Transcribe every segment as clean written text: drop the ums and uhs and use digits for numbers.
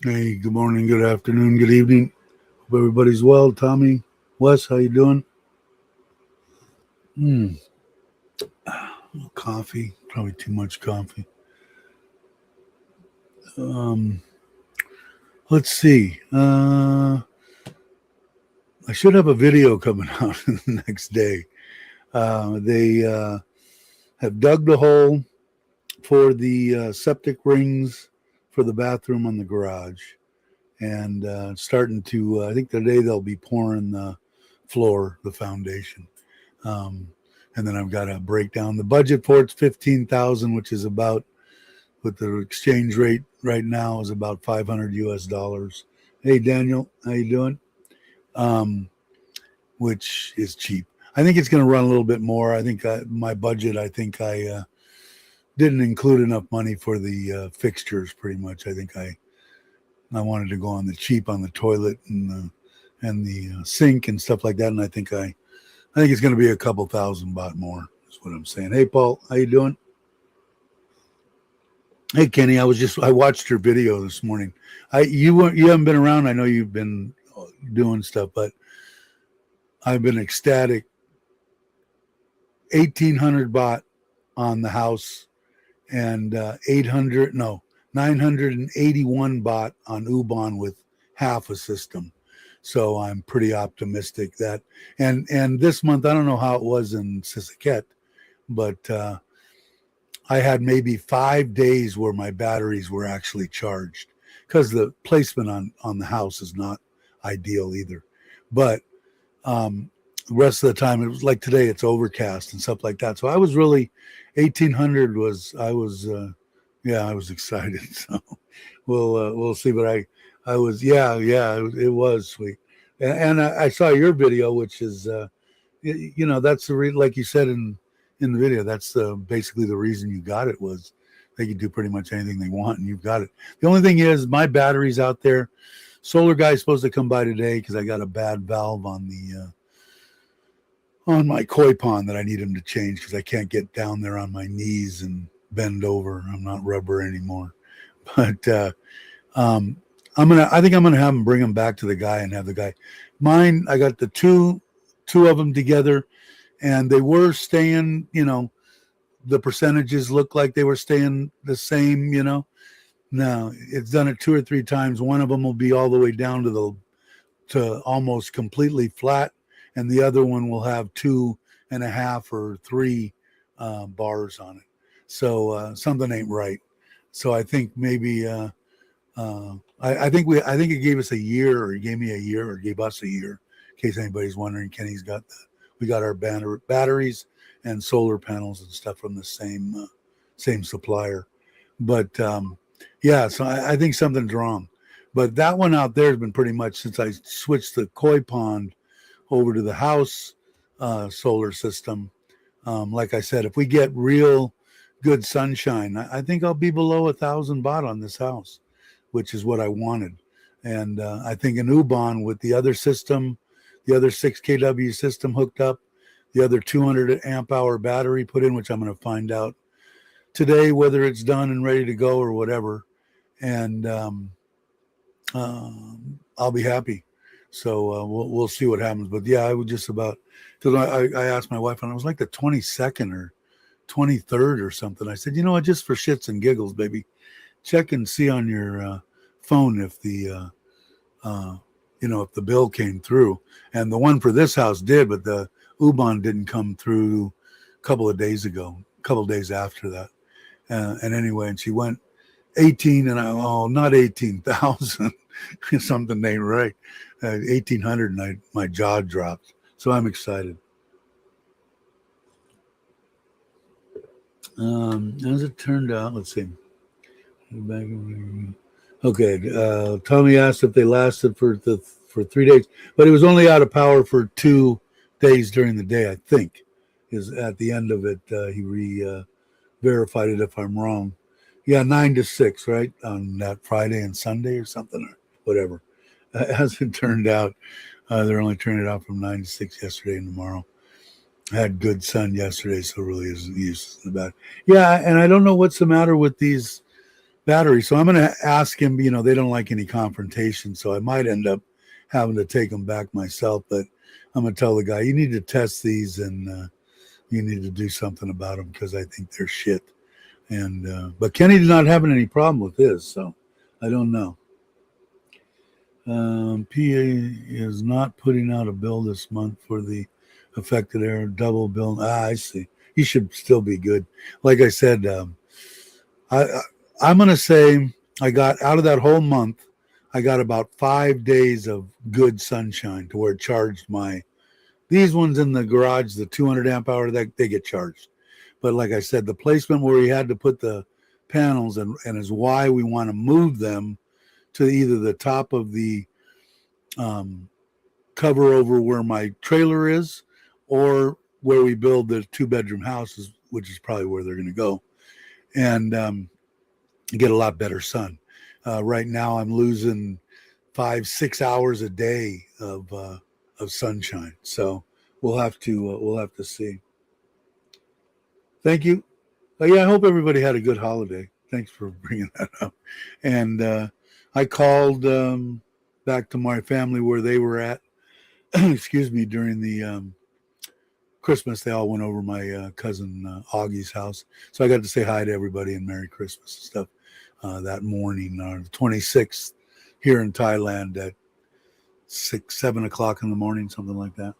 Hey, good morning, good afternoon, good evening. Hope everybody's well. Tommy, Wes, how you doing? Coffee, probably too much coffee. Let's see. I should have a video coming out the next day. They have dug the hole for the septic rings for the bathroom on the garage. And starting to, I think today they'll be pouring the floor, the foundation. And then I've got to break down the budget for it's $15,000, which is about, with the exchange rate right now, is about $500 US. Hey Daniel, how you doing? Which is cheap. I think it's going to run a little bit more. I think my budget, I think I didn't include enough money for the fixtures. Pretty much, I think I wanted to go on the cheap on the toilet and the sink and stuff like that. And I think it's going to be a couple $1,000 more. Is what I'm saying. Hey Paul, how you doing? Hey Kenny, I watched your video this morning. You haven't been around. I know you've been doing stuff, but I've been ecstatic. 1,800 baht on the house and 981 baht on U-Bahn with half a system. So I'm pretty optimistic that, and this month, I don't know how it was in Sisaket, but I had maybe 5 days where my batteries were actually charged because the placement on the house is not ideal either. But the rest of the time, it was like today, it's overcast and stuff like that. So I was really, 1,800 I was excited. So we'll see. But I was, it was sweet. And I saw your video, which is, that's like you said in the video, that's basically the reason you got it, was they can do pretty much anything they want and you've got it. The only thing is my battery's out there. Solar guy's supposed to come by today because I got a bad valve on my koi pond that I need him to change because I can't get down there on my knees and bend over. I'm not rubber anymore. But I think I'm gonna have him bring him back to the guy and have the guy. Mine, I got the two of them together, and they were staying. The percentages look like they were staying the same. Now it's done it 2 or 3 times. One of them will be all the way down to almost completely flat, and the other one will have 2.5 or 3 bars on it. So something ain't right. So I think maybe I think it gave us a year, or he gave me a year, or gave us a year. In case anybody's wondering, Kenny's we got our batteries and solar panels and stuff from the same supplier. But so I think something's wrong. But that one out there has been pretty much since I switched the koi pond over to the house solar system. Like I said, if we get real good sunshine, I think I'll be below 1,000 baht on this house, which is what I wanted. And I think an U-Bahn with the other system, the other 6 kW system hooked up, the other 200 amp hour battery put in, which I'm going to find out today whether it's done and ready to go or whatever. And I'll be happy. So we'll see what happens. But yeah, I would just about, because I asked my wife, and I was like the 22nd or 23rd or something. I said, just for shits and giggles, baby, check and see on your phone if the if the bill came through. And the one for this house did, but the U-Bahn didn't come through a couple of days after that. And anyway, and she went 18, and not 18,000. Something ain't right. 1,800, and my jaw dropped. So I'm excited. As it turned out, let's see. Okay, Tommy asked if they lasted for the for 3 days, but it was only out of power for 2 days during the day, I think. Is at the end of it, he verified it if I'm wrong. Yeah, 9 to 6, right? On that Friday and Sunday or something, or whatever. As it turned out, they're only turning it out from 9 to 6 yesterday and tomorrow. I had good sun yesterday, so really isn't used to that. Yeah, and I don't know what's the matter with these batteries. So I'm going to ask him, they don't like any confrontation, so I might end up having to take them back myself. But I'm going to tell the guy, you need to test these and you need to do something about them because I think they're shit. And but Kenny's not having any problem with his, so I don't know. PA is not putting out a bill this month for the affected area, double bill. I see. He should still be good. Like I said, I'm going to say I got out of that whole month, I got about 5 days of good sunshine to where it charged these ones in the garage, the 200 amp hour, that they get charged. But like I said, the placement where he had to put the panels and is why we want to move them to either the top of the cover over where my trailer is or where we build the 2-bedroom houses, which is probably where they're going to go, and get a lot better sun. Right now I'm losing 5-6 hours a day of sunshine. So we'll have to see. Thank you. Yeah, I hope everybody had a good holiday. Thanks for bringing that up. And I called back to my family where they were at, excuse me, during the Christmas. They all went over my cousin Augie's house. So I got to say hi to everybody and Merry Christmas and stuff that morning, the 26th, here in Thailand at 7 o'clock in the morning, something like that.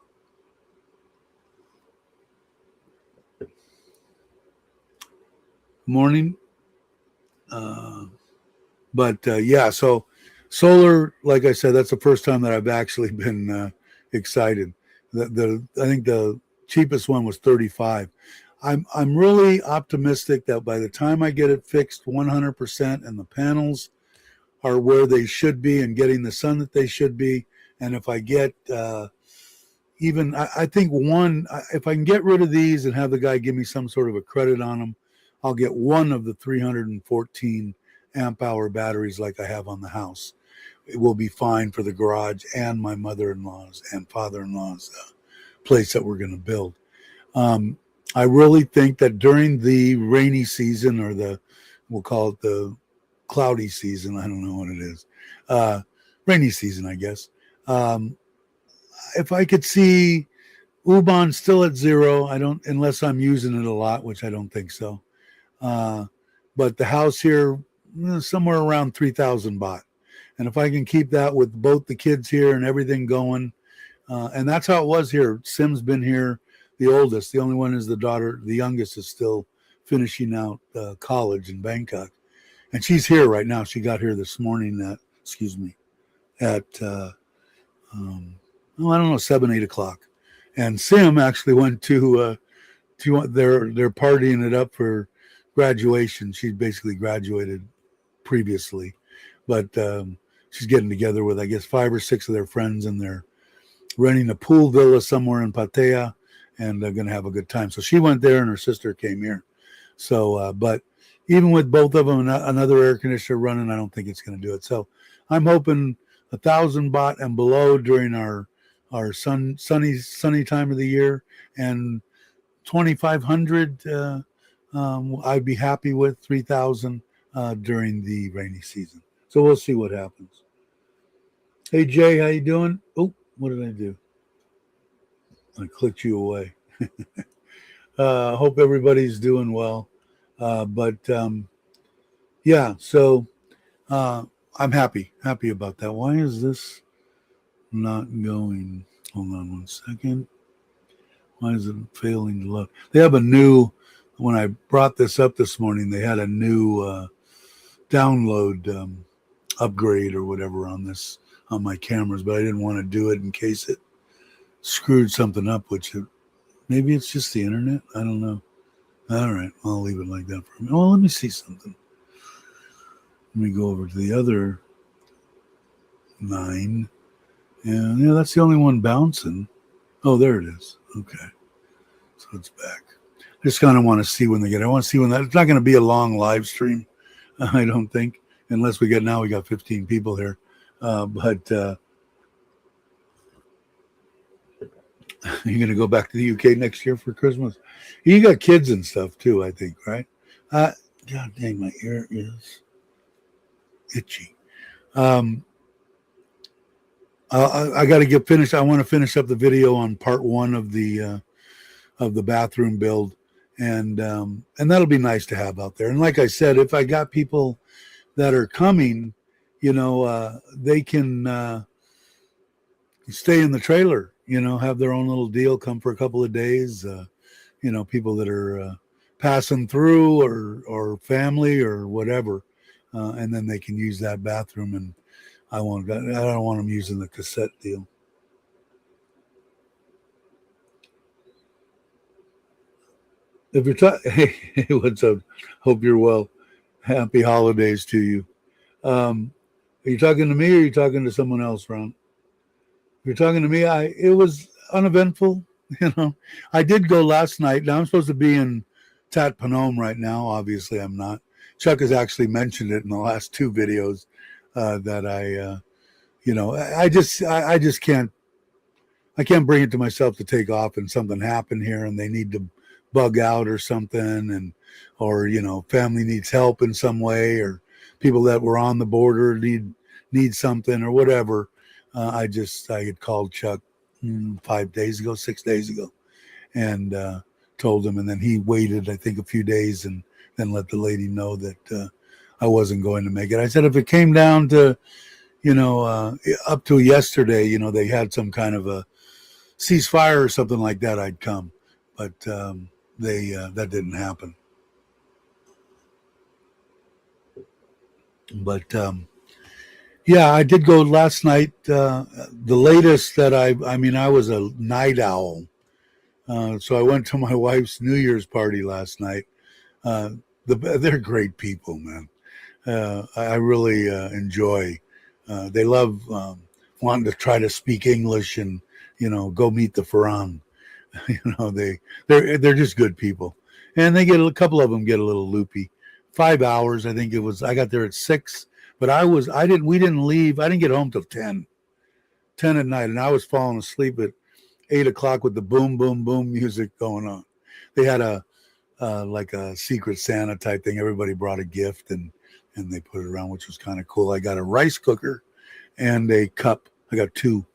Morning. But yeah, so solar, like I said, that's the first time that I've actually been excited. I think the cheapest one was 35. I'm really optimistic that by the time I get it fixed 100% and the panels are where they should be and getting the sun that they should be, and if I get I think if I can get rid of these and have the guy give me some sort of a credit on them, I'll get one of the 314 amp hour batteries like I have on the house. It will be fine for the garage and my mother-in-law's and father-in-law's place that we're going to build. I really think that during the rainy season, or we'll call it the cloudy season, I don't know what it is, rainy season, I guess. If I could see Ubon still at 0, unless I'm using it a lot, which I don't think so. But the house here, somewhere around 3,000 baht. And if I can keep that with both the kids here and everything going, and that's how it was here. Sim's been here, the oldest. The only one is the daughter. The youngest is still finishing out college in Bangkok. And she's here right now. She got here this morning at I don't know, 7, 8 o'clock. And Sim actually went to they're partying it up for graduation. She basically graduated previously, but she's getting together with, I guess, 5 or 6 of their friends, and they're renting a pool villa somewhere in Pattaya, and they're going to have a good time. So she went there, and her sister came here. So, but even with both of them, another air conditioner running, I don't think it's going to do it. So I'm hoping 1,000 baht and below during our sunny time of the year, and 2,500 I'd be happy with. 3,000 during the rainy season. So we'll see what happens. Hey Jay, how you doing? Oh, what did I do? I clicked you away. Hope everybody's doing well. Yeah, so I'm happy about that. Why is this not going? Hold on one second. Why is it failing to load? They have when I brought this up this morning, they had a new download upgrade or whatever on my cameras, but I didn't want to do it in case it screwed something up, maybe it's just the internet. I don't know. All right, I'll leave it like that for a minute. Oh, let me see something. Let me go over to the other 9. Yeah, that's the only one bouncing. Oh, there it is. Okay, so it's back. I just kind of want to see when they get. I want to see when that. It's not going to be a long live stream, I don't think, unless we got 15 people here. But you're going to go back to the UK next year for Christmas. You got kids and stuff too, I think, right? Uh, God dang, my ear is itchy. Um, I got to get finished. I want to finish up the video on part one of the bathroom build, and that'll be nice to have out there. And like I said, if I got people that are coming, they can stay in the trailer. Have their own little deal, come for a couple of days. People that are passing through or family or whatever, and then they can use that bathroom. And I don't want them using the cassette deal. If you're hey, what's up? Hope you're well. Happy holidays to you. Are you talking to me or are you talking to someone else, Ron? If you're talking to me, it was uneventful. I did go last night. Now I'm supposed to be in Tat Panome right now. Obviously, I'm not. Chuck has actually mentioned it in the last two videos that I just can't. I can't bring it to myself to take off and something happened here and they need to bug out or something, or family needs help in some way, or people that were on the border need something or whatever. I had called Chuck 5 days ago, 6 days ago, and told him, and then he waited, I think, a few days and then let the lady know that I wasn't going to make it. I said if it came down to up to yesterday, they had some kind of a ceasefire or something like that, I'd come, but that didn't happen. But yeah, I did go last night. The latest that I was a night owl, so I went to my wife's New Year's party last night. They're great people, man. I really enjoy. They love wanting to try to speak English and go meet the Farang. They're just good people, and they get a couple of them get a little loopy. 5 hours, I think it was. I got there at 6, but we didn't leave. I didn't get home till 10 at night, and I was falling asleep at 8 o'clock with the boom boom boom music going on. They had a like a Secret Santa type thing. Everybody brought a gift and they put it around, which was kind of cool. I got a rice cooker and a cup. I got two,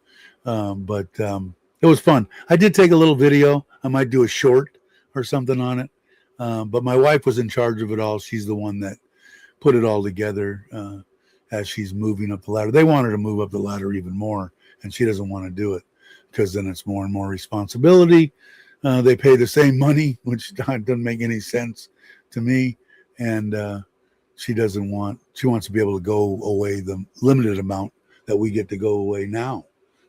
but it was fun. I did take a little video. I might do a short or something on it. But my wife was in charge of it all. She's the one that put it all together as she's moving up the ladder. They want her to move up the ladder even more, and she doesn't want to do it because then it's more and more responsibility. They pay the same money, which doesn't make any sense to me. And she wants to be able to go away the limited amount that we get to go away now.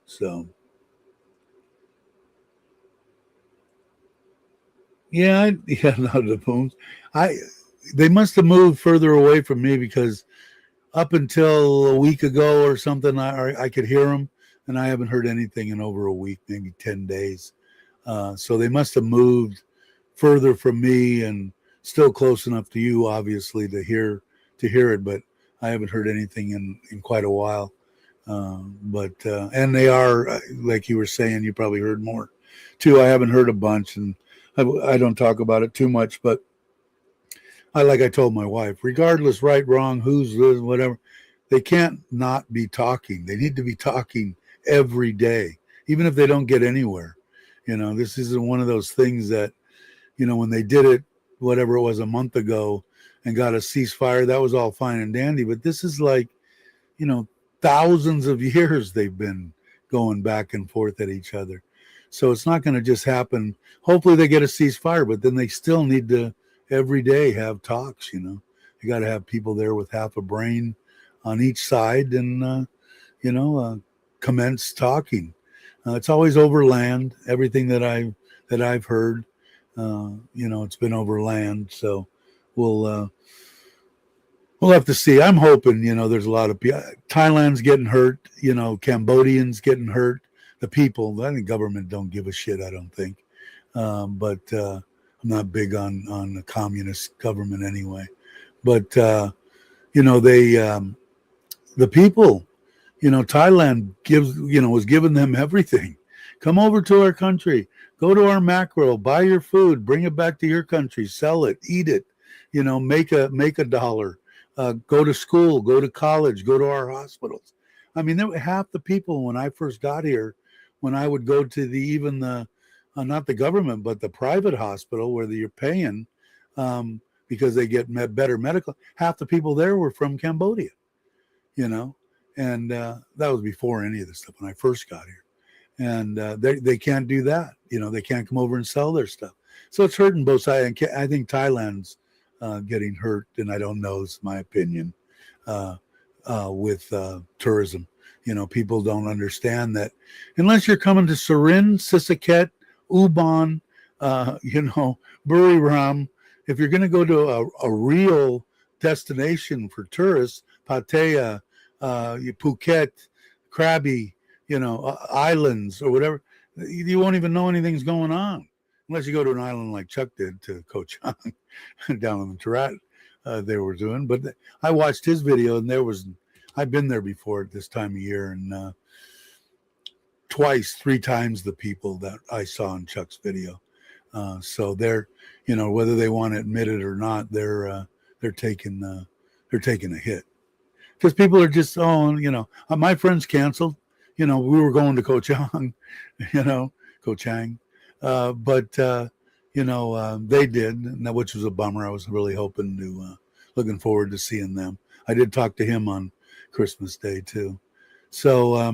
So, yeah, not the booms. They must have moved further away from me because up until a week ago or something, I could hear them, and I haven't heard anything in over a week, maybe 10 days. So they must have moved further from me and still close enough to you, obviously, to hear it. But I haven't heard anything in quite a while. And they are, like you were saying, you probably heard more too. I haven't heard a bunch, and I don't talk about it too much. But I told my wife, regardless, right, wrong, who's whatever, they can't not be talking. They need to be talking every day, even if they don't get anywhere. This isn't one of those things that, when they did it, whatever it was, a month ago and got a ceasefire, that was all fine and dandy. But this is like, thousands of years they've been going back and forth at each other. So it's not going to just happen. Hopefully they get a ceasefire, but then they still need to every day have talks. You got to have people there with half a brain on each side and, commence talking. It's always over land. Everything that I've heard, it's been over land. So we'll we'll have to see. I'm hoping, there's a lot of people. Thailand's getting hurt, Cambodians getting hurt. The people, I think government don't give a shit, I don't think. But I'm not big on the communist government anyway. But, the people, Thailand was giving them everything. Come over to our country, go to our macro, buy your food, bring it back to your country, sell it, eat it, make a dollar, go to school, go to college, go to our hospitals. I mean, half the people when I first got here, when I would go to not the government, but the private hospital where you're paying because they get better medical, half the people there were from Cambodia, and that was before any of this stuff when I first got here. And they can't do that. They can't come over and sell their stuff. So it's hurting both sides. And I think Thailand's getting hurt, and I don't know, it's my opinion, with tourism. People don't understand that unless you're coming to Surin, Sisaket, Ubon, Buriram, if you're going to go to a real destination for tourists, Pattaya, Phuket, Krabi, islands or whatever, you won't even know anything's going on unless you go to an island like Chuck did to Koh Chang down in the Tarat they were doing. But I watched his video, and I've been there before at this time of year, and three times the people that I saw in Chuck's video. So they're, whether they want to admit it or not, they're taking a hit because people are just, my friends canceled. We were going to Koh Chang, Koh Chang, but they did, which was a bummer. I was really looking forward to seeing them. I did talk to him on Christmas Day too. So I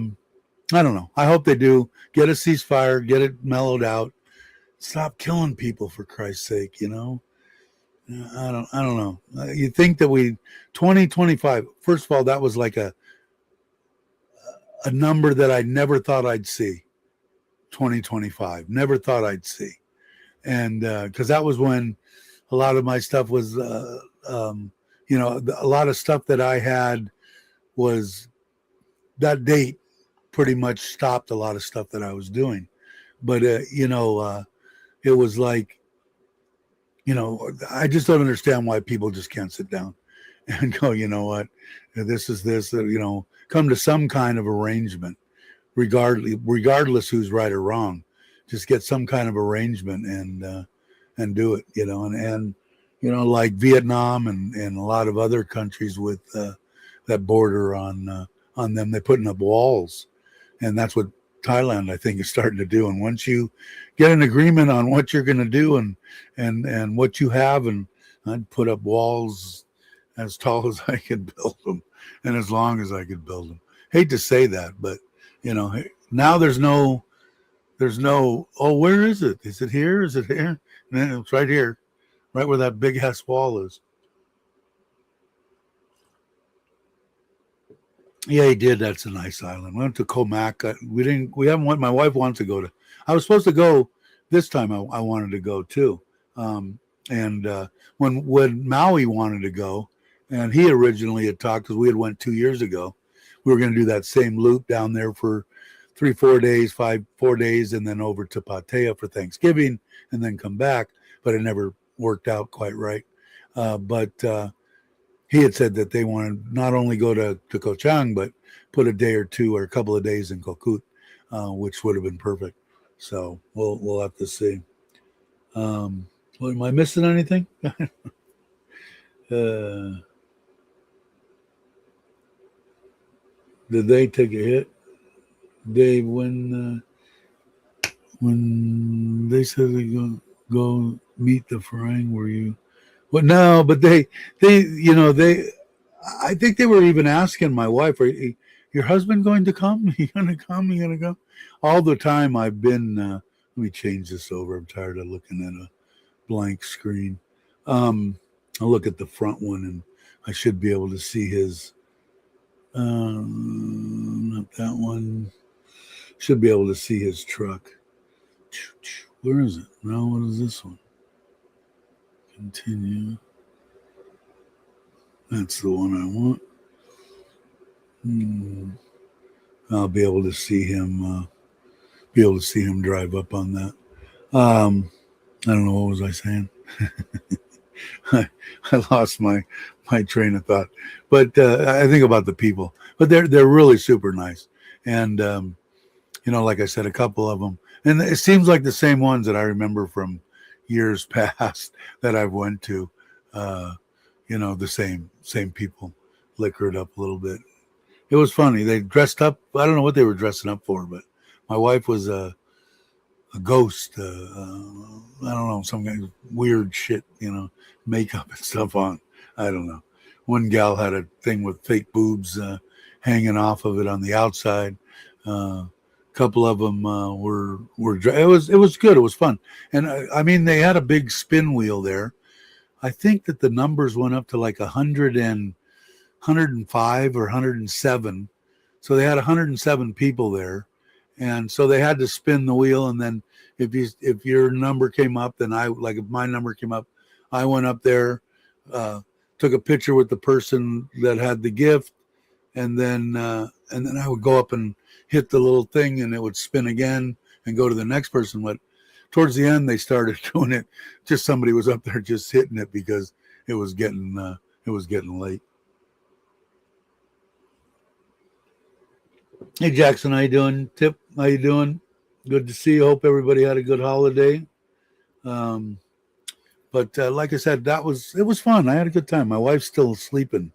don't know. I hope they do get a ceasefire, get it mellowed out, stop killing people for Christ's sake. I don't know. You think that 2025, first of all, that was like a number that I never thought I'd see. 2025, never thought I'd see. And because that was when a lot of my stuff was, a lot of stuff that I had was that date pretty much stopped a lot of stuff that I was doing. But, it was like, I just don't understand why people just can't sit down and go, you know what, this is this, come to some kind of arrangement, regardless who's right or wrong. Just get some kind of arrangement and do it, and like Vietnam and a lot of other countries with that border on them, they're putting up walls, and that's what Thailand, I think, is starting to do. And once you get an agreement on what you're going to do and what you have, and I'd put up walls as tall as I could build them and as long as I could build them. Hate to say that, but now there's no, oh, where is it? Is it here? Is it here? And it's right here, right where that big ass wall is. Yeah, he did. That's a nice island. We went to Comac. We haven't went. My wife wants to go to. I was supposed to go this time. I wanted to go too. And when Maui wanted to go, and he originally had talked, because we had went 2 years ago, we were going to do that same loop down there for 4 days, 4 days, and then over to Pattaya for Thanksgiving, and then come back. But it never worked out quite right. But he had said that they wanted not only go to Koh Chang, but put a day or two or a couple of days in Kokut, which would have been perfect. So we'll have to see. Am I missing anything? Did they take a hit? Dave, when they said they go meet the Farang, were you? Well, no, but they, I think they were even asking my wife, your husband going to come? Are you going to come? Are you going to go? All the time I've been, let me change this over. I'm tired of looking at a blank screen. I'll look at the front one, and I should be able to see his, not that one. Should be able to see his truck. Where is it? No, what is this one? Continue. That's the one I want. I'll be able to see him. Drive up on that. I don't know, what was I saying. I lost my train of thought. But I think about the people. But they're really super nice. And like I said, a couple of them, and it seems like the same ones that I remember from years past that I've went to. The same people liquored up a little bit. It was funny. They dressed up. I don't know what they were dressing up for, but my wife was a ghost. I don't know, some kind of weird shit, makeup and stuff on. I don't know. One gal had a thing with fake boobs hanging off of it on the outside. A couple of them were. It was good. It was fun, and I mean they had a big spin wheel there. I think that the numbers went up to like 105 or 107. So they had 107 people there. And so they had to spin the wheel. And then if your number came up, then if my number came up, I went up there, took a picture with the person that had the gift. And then I would go up and hit the little thing and it would spin again and go to the next person. But towards the end, they started doing it. Just somebody was up there just hitting it because it was getting late. Hey Jackson, how you doing? Tip, how you doing? Good to see you. Hope everybody had a good holiday. But like I said, it was fun. I had a good time. My wife's still sleeping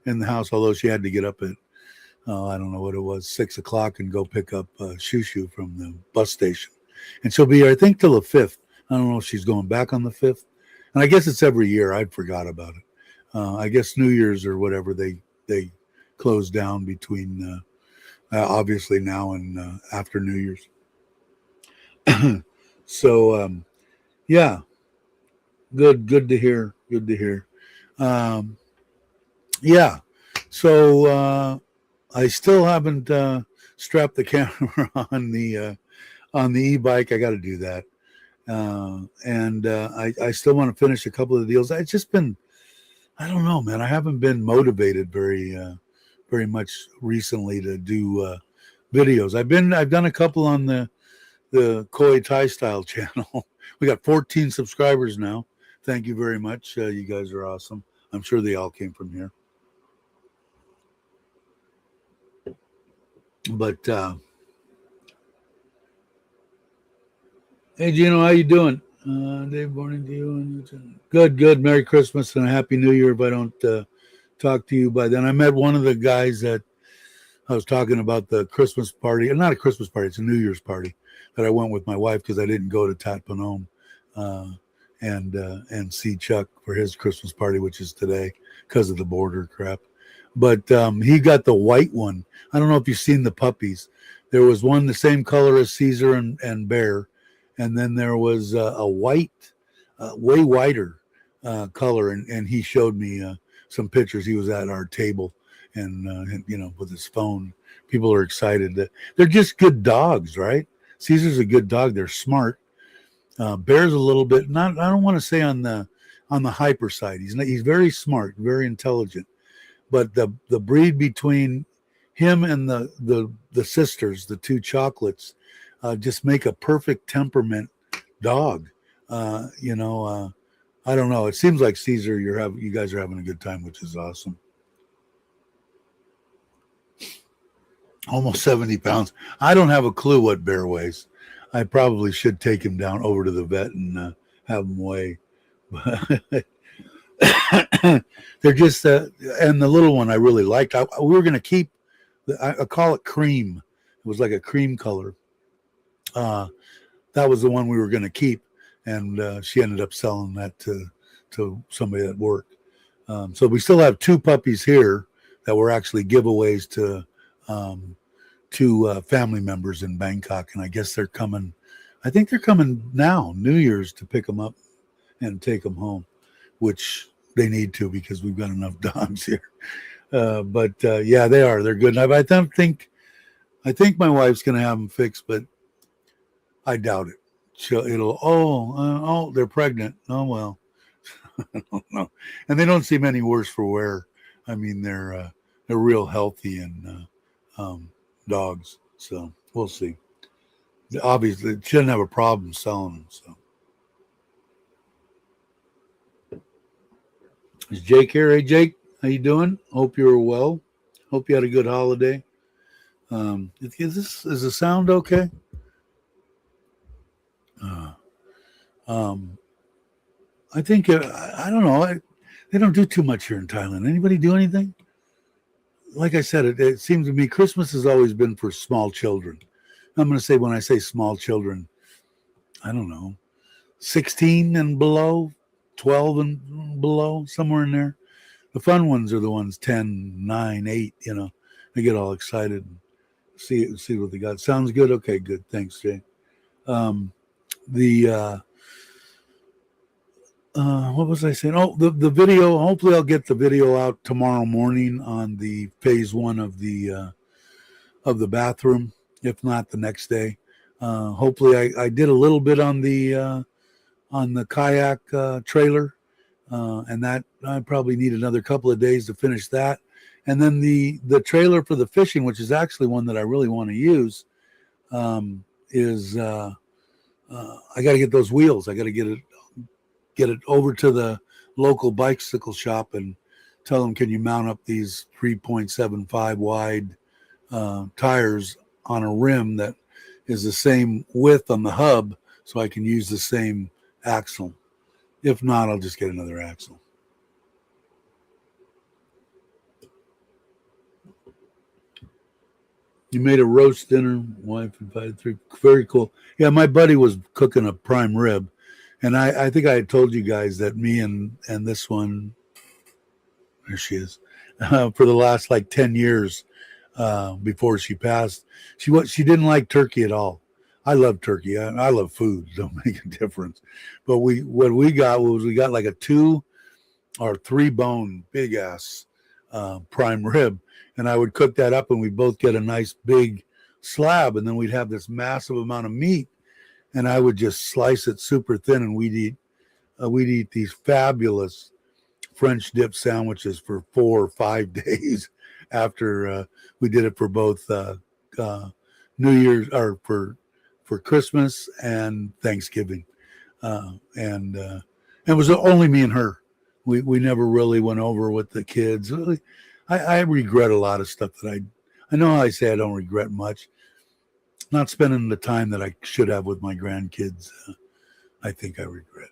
in the house, although she had to get up at I don't know what it was, 6:00 and go pick up Shushu from the bus station. And she'll be here, I think, till the 5th. I don't know if she's going back on the 5th. And I guess it's every year. I forgot about it. I guess New Year's or whatever, they close down between obviously now and after New Year's. So, yeah, good to hear. Good to hear. Yeah. So I still haven't strapped the camera on the e-bike. I got to do that. And I still want to finish a couple of the deals. It's just been, I don't know, man. I haven't been motivated very much recently to do videos. I've done a couple on the Koi Thai Style channel. We got 14 subscribers now. Thank you very much. You guys are awesome. I'm sure they all came from here. But hey, Gino, how you doing? Dave, morning to you. Good. Merry Christmas and a Happy New Year if I don't talk to you by then. I met one of the guys that I was talking about the Christmas party. Not a Christmas party, it's a New Year's party that I went with my wife because I didn't go to Tat Panom and see Chuck for his Christmas party, which is today because of the border crap. But he got the white one. I don't know if you've seen the puppies. There was one the same color as Caesar and Bear. And then there was a white, way whiter color. And he showed me some pictures. He was at our table and with his phone. People are excited. They're just good dogs, right? Caesar's a good dog. They're smart. Bear's a little bit, I don't want to say on the hyper side. He's very smart, very intelligent. But the breed between him and the sisters, the two chocolates, just make a perfect temperament dog. I don't know. It seems like Caesar, you guys are having a good time, which is awesome. Almost 70 pounds. I don't have a clue what Bear weighs. I probably should take him down over to the vet and have him weigh. They're just, and the little one I really liked. We were going to keep, I call it cream. It was like a cream color. That was the one we were going to keep. And she ended up selling that to somebody at work. So we still have two puppies here that were actually giveaways to family members in Bangkok. And I guess they're coming. I think they're coming now, New Year's, to pick them up and take them home, which they need to because we've got enough dogs here. But yeah, they are. They're good. I think my wife's going to have them fixed, but I doubt it. They're pregnant. Oh, well, I don't know. And they don't seem any worse for wear. I mean, they're real healthy and dogs. So we'll see. Obviously, it shouldn't have a problem selling them. So is Jake here? Hey, Jake, how you doing? Hope you were well. Hope you had a good holiday. Is the sound okay? Uh, um, I think I don't know. They don't do too much here in Thailand. Anybody do anything? Like I said, it seems to me Christmas has always been for small children. I'm going to say when I say small children, I don't know, 16 and below, 12 and below, somewhere in there. The fun ones are the ones 10, 9, 8, you know. They get all excited and see what they got. Sounds good? Okay, good. Thanks, Jay. Um, the what was I saying? Oh, the video. Hopefully, I'll get the video out tomorrow morning on the phase one of the bathroom. If not, the next day. Hopefully, I did a little bit on the kayak trailer, and that I probably need another couple of days to finish that. And then the trailer for the fishing, which is actually one that I really want to use, is I got to get those wheels. I got to get it over to the local bicycle shop and tell them, can you mount up these 3.75 wide tires on a rim that is the same width on the hub, so I can use the same axle. If not, I'll just get another axle. You made a roast dinner, wife invited 3. Very cool. Yeah, my buddy was cooking a prime rib, and I think I had told you guys that me and this one, there she is, for the last like 10 years before she passed, she didn't like turkey at all. I love turkey. I love food. Don't make a difference. But what we got was we got like a 2 or 3 bone big ass prime rib, and I would cook that up, and we'd both get a nice big slab, and then we'd have this massive amount of meat, and I would just slice it super thin, and we'd eat these fabulous French dip sandwiches for 4 or 5 days after we did it for both New Year's or for Christmas and Thanksgiving, and it was only me and her. We never really went over with the kids. I regret a lot of stuff that I know I say I don't regret much. Not spending the time that I should have with my grandkids. I think I regret.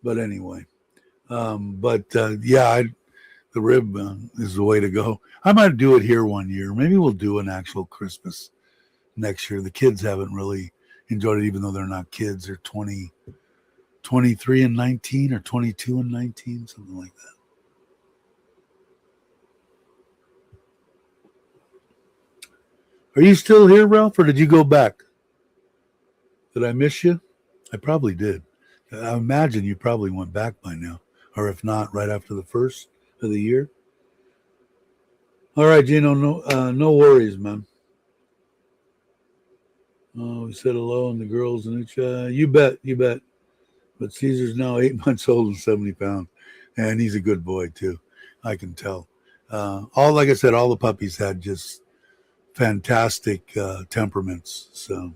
But anyway, yeah, the rib is the way to go. I might do it here one year. Maybe we'll do an actual Christmas next year. The kids haven't really enjoyed it, even though they're not kids. They're 23 and 19 or 22 and 19, something like that. Are you still here, Ralph, or did you go back? Did I miss you? I probably did. I imagine you probably went back by now, or if not, right after the first of the year. All right, Gino, no worries, man. Oh, we said hello, and the girls and each. You bet. But Caesar's now 8 months old and 70 pounds, and he's a good boy too. I can tell. Like I said, all the puppies had just fantastic temperaments. So,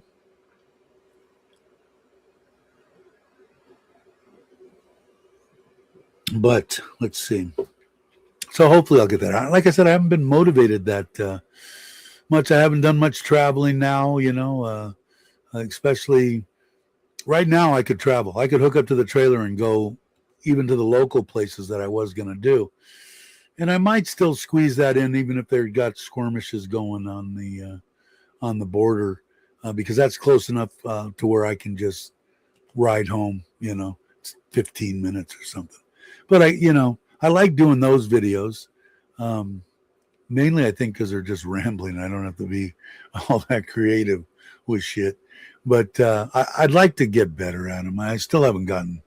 but let's see. So hopefully I'll get that. Like I said, I haven't been motivated that much. I haven't done much traveling now. Especially right now, I could travel. I could hook up to the trailer and go even to the local places that I was going to do. And I might still squeeze that in, even if they've got skirmishes going on the border, because that's close enough to where I can just ride home. 15 minutes or something. But I like doing those videos. Mainly, I think because they're just rambling. I don't have to be all that creative with shit. But I'd like to get better at them. I still haven't gotten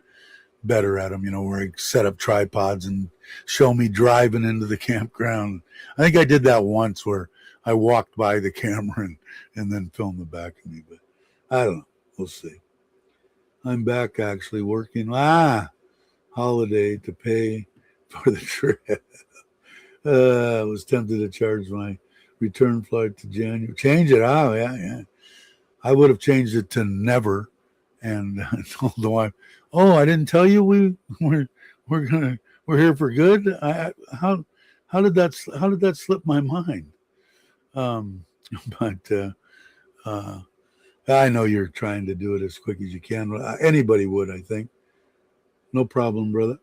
better at them, where I set up tripods and show me driving into the campground. I think I did that once where I walked by the camera and then filmed the back of me. But I don't know. We'll see. I'm back actually working. Holiday to pay for the trip. I was tempted to charge my return flight to January. Change it. Oh, yeah. I would have changed it to never, and told the wife, "Oh, I didn't tell you we're gonna we're here for good." How did that slip my mind? Um, but I know you're trying to do it as quick as you can. Anybody would, I think. No problem, brother.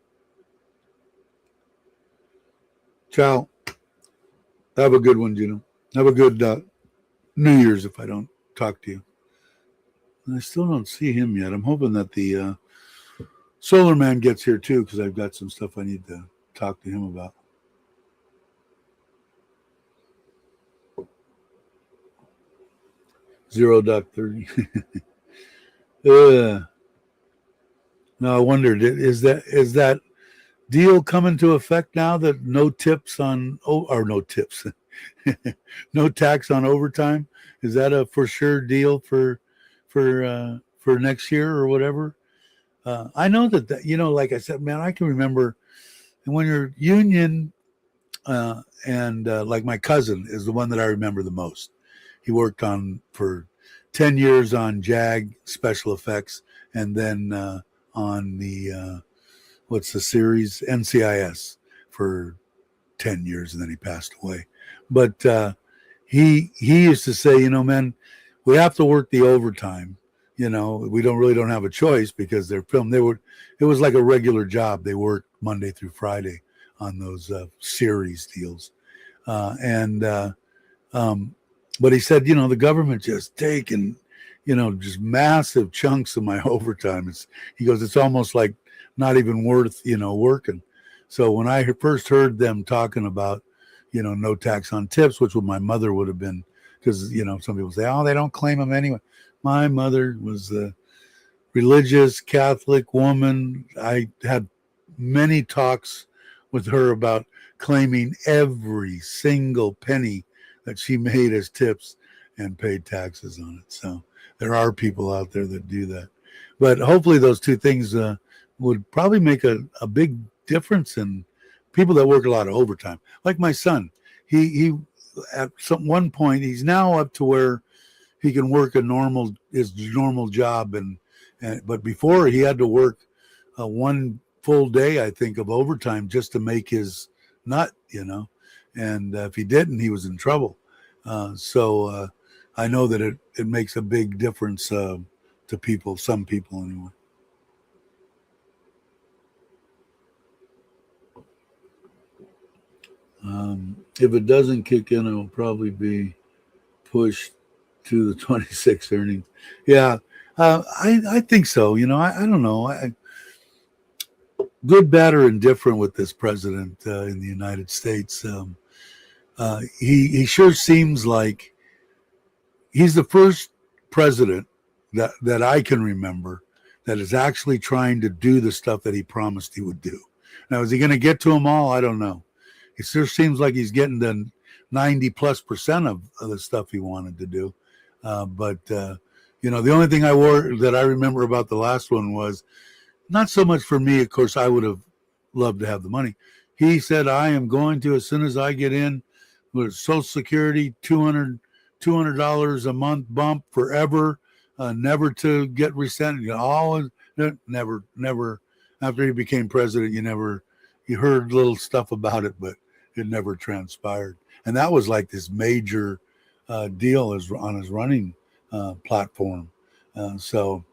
Ciao. Have a good one, Gino. Have a good New Year's if I don't talk to you. I still don't see him yet. I'm hoping that the Solar Man gets here too, because I've got some stuff I need to talk to him about. $0.30. No, I wondered, is that deal coming to effect now that no tips on or no tips, no tax on overtime? Is that a for sure deal for next year or whatever? I know that like I said, man, I can remember when you're union, and like my cousin is the one that I remember the most. He worked on for 10 years on JAG special effects, and then on the what's the series NCIS for 10 years, and then he passed away. But he used to say, man, we have to work the overtime. We don't have a choice because they're filmed. It was like a regular job. They worked Monday through Friday on those series deals, and but he said, the government just taking, just massive chunks of my overtime. He goes, it's almost like not even worth, working. So when I first heard them talking about, no tax on tips, which my mother would have been, because, some people say, oh, they don't claim them anyway. My mother was a religious Catholic woman. I had many talks with her about claiming every single penny that she made as tips and paid taxes on it. So there are people out there that do that. But hopefully those two things would probably make a big difference in people that work a lot of overtime. Like my son, he at one point, he's now up to where he can work his normal job, but before he had to work one full day, I think, of overtime just to make his nut, and if he didn't, he was in trouble. So I know that it makes a big difference to people, some people anyway. If it doesn't kick in, it will probably be pushed to the 26 earnings. Yeah, I think so. I don't know. Good, bad, or indifferent with this president in the United States. He sure seems like he's the first president that I can remember that is actually trying to do the stuff that he promised he would do. Now, is he going to get to them all? I don't know. It sure seems like he's getting to 90+% of the stuff he wanted to do. But the only thing that I remember about the last one was not so much for me. Of course, I would have loved to have the money. He said, I am going to, as soon as I get in with Social Security, $200 a month bump forever, never to get rescinded. Always, never. After he became president, you heard little stuff about it, but it never transpired. And that was like this major deal on his running platform. So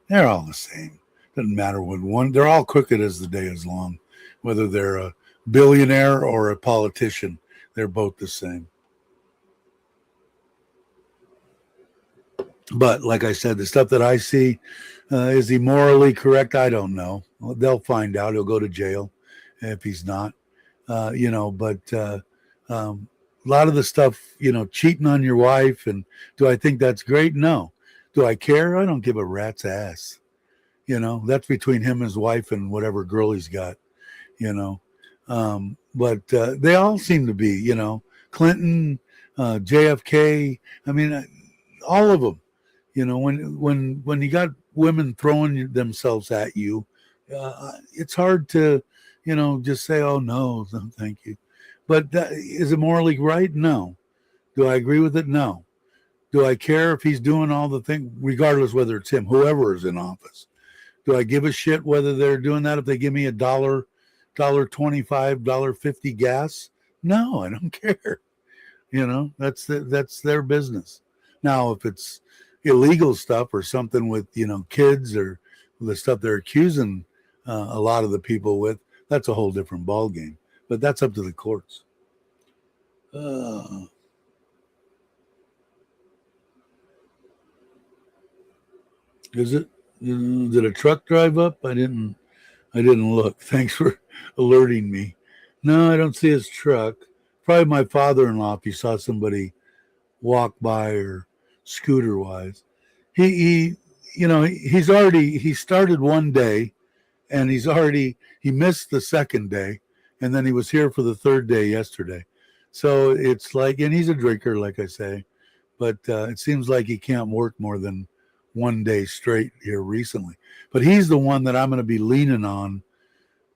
they're all the same. Doesn't matter what one. They're all crooked as the day is long, whether they're a billionaire or a politician. They're both the same. But like I said, the stuff that I see, is he morally correct? I don't know. Well, they'll find out. He'll go to jail if he's not. But a lot of the stuff, cheating on your wife, and do I think that's great? No. Do I care? I don't give a rat's ass. That's between him and his wife and whatever girl he's got. But they all seem to be, Clinton, JFK. I mean, all of them. When you got women throwing themselves at you, it's hard to, just say, oh no, thank you. But is it morally right? No. Do I agree with it? No. Do I care if he's doing all the things, regardless whether it's him, whoever is in office? Do I give a shit whether they're doing that if they give me a $1.25, $1.50 gas? No, I don't care. That's their business. Now, if it's illegal stuff or something with kids or the stuff they're accusing a lot of the people with, that's a whole different ballgame. But that's up to the courts. Is it? Did a truck drive up? I didn't look. Thanks for alerting me. No, I don't see his truck. Probably my father-in-law if he saw somebody walk by or scooter wise. He he started one day and he missed the second day and then he was here for the third day yesterday. So it's like, and he's a drinker, like I say, but it seems like he can't work more than one day straight here recently. But he's the one that I'm going to be leaning on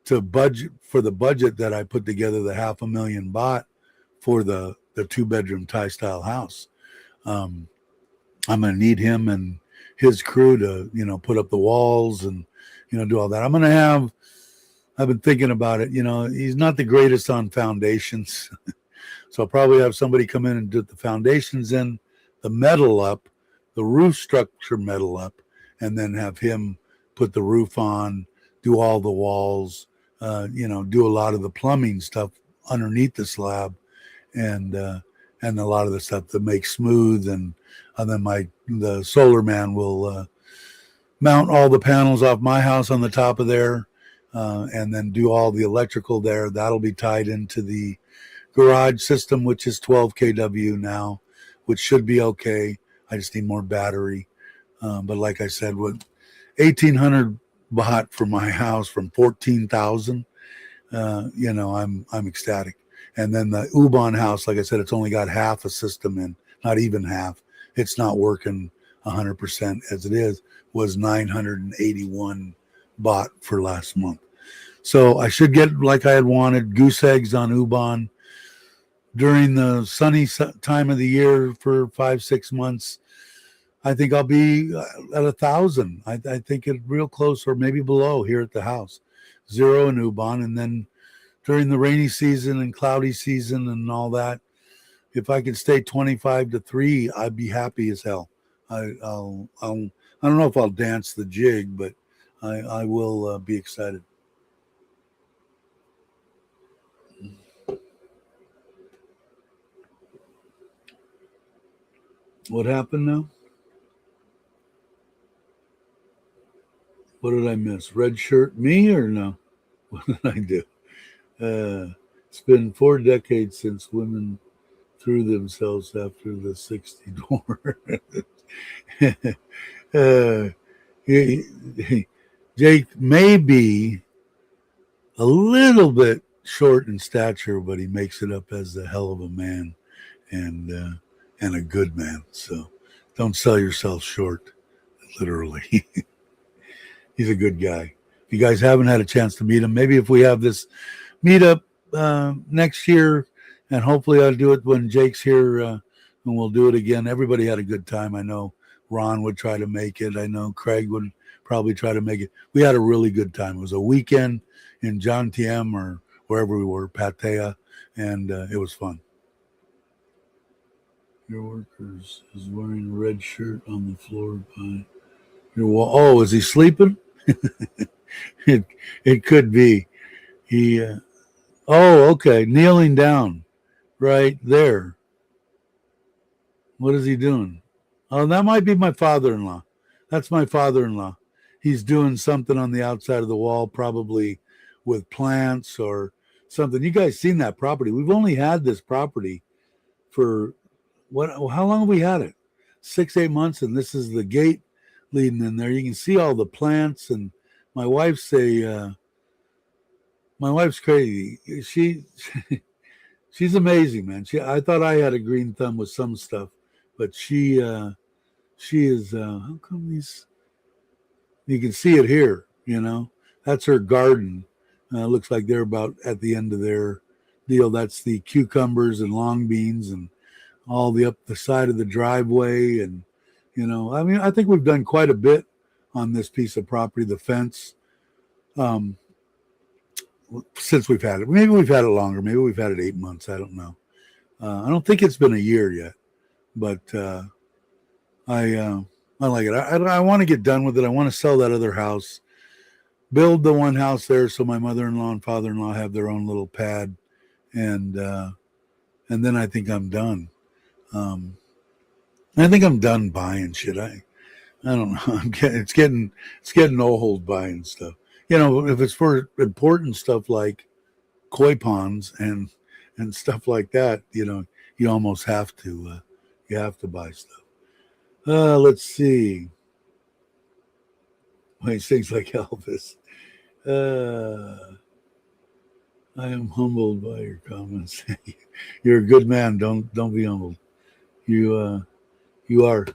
to budget for the budget that I put together, the $500,000 baht for the 2-bedroom Thai style house. I'm going to need him and his crew to, put up the walls and, do all that. I've been thinking about it. He's not the greatest on foundations. So I'll probably have somebody come in and do the foundations in, the metal up, the roof structure metal up, and then have him put the roof on, do all the walls, do a lot of the plumbing stuff underneath the slab, and a lot of the stuff to make smooth, and then the solar man will mount all the panels off my house on the top of there, and then do all the electrical there. That'll be tied into the garage system, which is 12 kW now, which should be okay. I just need more battery. But like I said, with 1,800 baht for my house from 14,000, I'm ecstatic. And then the Ubon house, like I said, it's only got half a system in, not even half. It's not working 100% as it is, was 981 baht for last month. So I should get, like I had wanted, goose eggs on Ubon during the sunny time of the year for 5-6 months. I think I'll be at 1,000. I think it real close or maybe below here at the house. 0 in Ubon. And then during the rainy season and cloudy season and all that, if I could stay 25 to 3, I'd be happy as hell. I don't know if I'll dance the jig, but I will be excited. What happened now? What did I miss? Red shirt me or no? What did I do? It's been 4 decades since women threw themselves after the 60 door. Jake may be a little bit short in stature, but he makes it up as a hell of a man and a good man. So don't sell yourself short, literally. He's a good guy. If you guys haven't had a chance to meet him, maybe if we have this meetup next year, and hopefully I'll do it when Jake's here, and we'll do it again. Everybody had a good time. I know Ron would try to make it. I know Craig would probably try to make it. We had a really good time. It was a weekend in John Tiem or wherever we were, Pattaya, and it was fun. Your workers is wearing a red shirt on the floor by your wall. Oh, is he sleeping? it could be. He okay, kneeling down right there. What is he doing? Oh, that might be my father-in-law. That's my father-in-law. He's doing something on the outside of the wall, probably with plants or something. You guys seen that property? We've only had this property for how long have we had it? 6-8 months, and this is the gate leading in there. You can see all the plants, and my wife's crazy. She's amazing, man. I thought I had a green thumb with some stuff, but she is. How come these? You can see it here. That's her garden. Looks like they're about at the end of their deal. That's the cucumbers and long beans and all the up the side of the driveway. And, I mean, I think we've done quite a bit on this piece of property, the fence, um, since we've had it. Maybe we've had it longer. Maybe we've had it 8 months. I don't know. I don't think it's been a year yet, but I like it. I want to get done with it. I want to sell that other house, build the one house there so my mother-in-law and father-in-law have their own little pad, and then I think I'm done. I think I'm done buying shit. I don't know. It's getting old buying stuff. If it's for important stuff like koi ponds and stuff like that, you almost have to buy stuff. Let's see. He sings like Elvis. I am humbled by your comments. You're a good man. Don't be humbled. You are.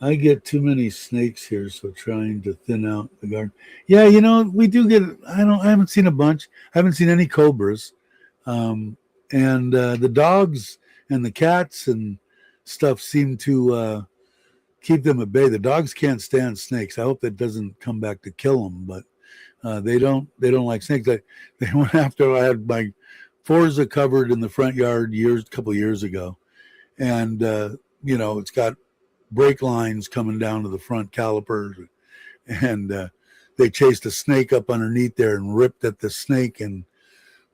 I get too many snakes here, so trying to thin out the garden. Yeah, we do get. I haven't seen a bunch. I haven't seen any cobras, and the dogs and the cats and stuff seem to keep them at bay. The dogs can't stand snakes. I hope that doesn't come back to kill them, but they don't like snakes. They went after. I had my Forza covered in the front yard a couple years ago, and it's got brake lines coming down to the front calipers, and they chased a snake up underneath there and ripped at the snake, and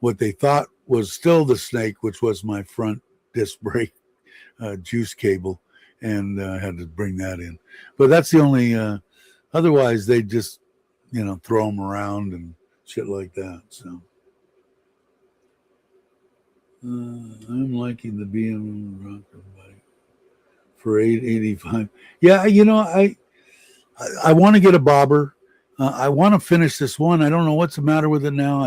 what they thought was still the snake, which was my front disc brake juice cable, and I had to bring that in. But that's the only. Otherwise, they just throw them around and shit like that. So I'm liking the BMW rocker bike for $885. Yeah, I want to get a bobber. I want to finish this one. I don't know what's the matter with it now.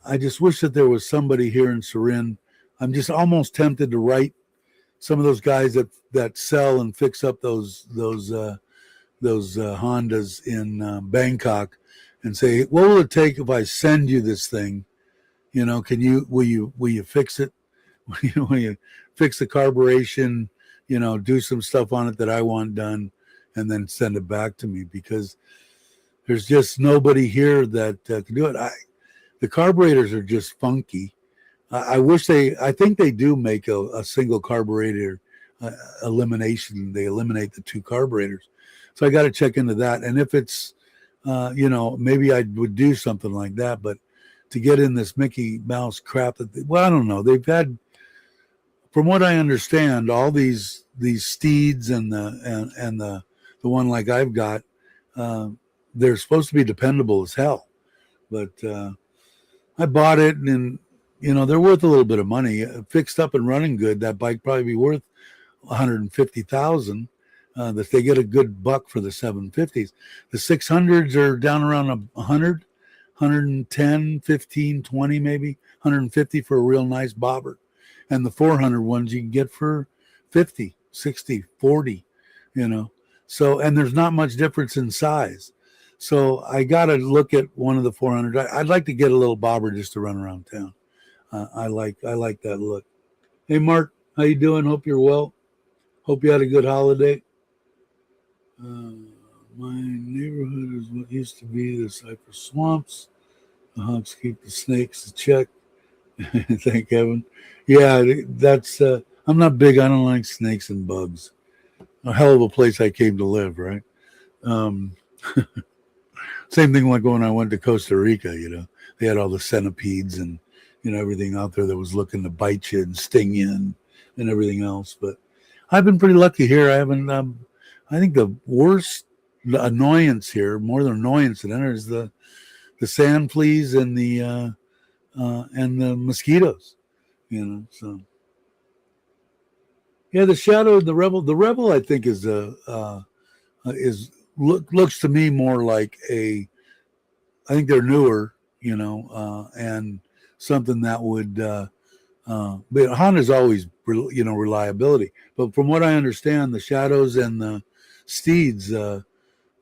I just wish that there was somebody here in Surin. I'm just almost tempted to write some of those guys that sell and fix up those Hondas in Bangkok and say, what will it take if I send you this thing? Will you fix it? Will you fix the carburation? Do some stuff on it that I want done, and then send it back to me, because there's just nobody here that can do it. The carburetors are just funky. I think they do make a single carburetor elimination. They eliminate the two carburetors. So I got to check into that. And if it's, maybe I would do something like that. But to get in this Mickey Mouse crap, I don't know. They've had, from what I understand, all these steeds and the one like I've got, they're supposed to be dependable as hell. But I bought it, and they're worth a little bit of money. Fixed up and running good, that bike probably be worth $150,000. If they get a good buck for the 750s. The 600s are down around 100, 110, 15, 20 maybe, 150 for a real nice bobber. And the 400 ones you can get for 50, 60, 40, So, and there's not much difference in size. So I got to look at one of the 400. I'd like to get a little bobber just to run around town. I like that look. Hey, Mark, how you doing? Hope you're well. Hope you had a good holiday. My neighborhood is what used to be the cypress swamps. The hogs keep the snakes to check. Thank heaven. Yeah, that's. I'm not big. I don't like snakes and bugs. A hell of a place I came to live, right? Same thing like when I went to Costa Rica. They had all the centipedes and everything out there that was looking to bite you and sting you and everything else. But I've been pretty lucky here. I haven't. I think the worst annoyance here, more than annoyance than enter, is the sand fleas and the mosquitoes. So yeah, the shadow of the rebel. The rebel, I think, is looks to me more like I think they're newer, and something that would. But Honda's always, reliability. But from what I understand, the shadows and the steeds,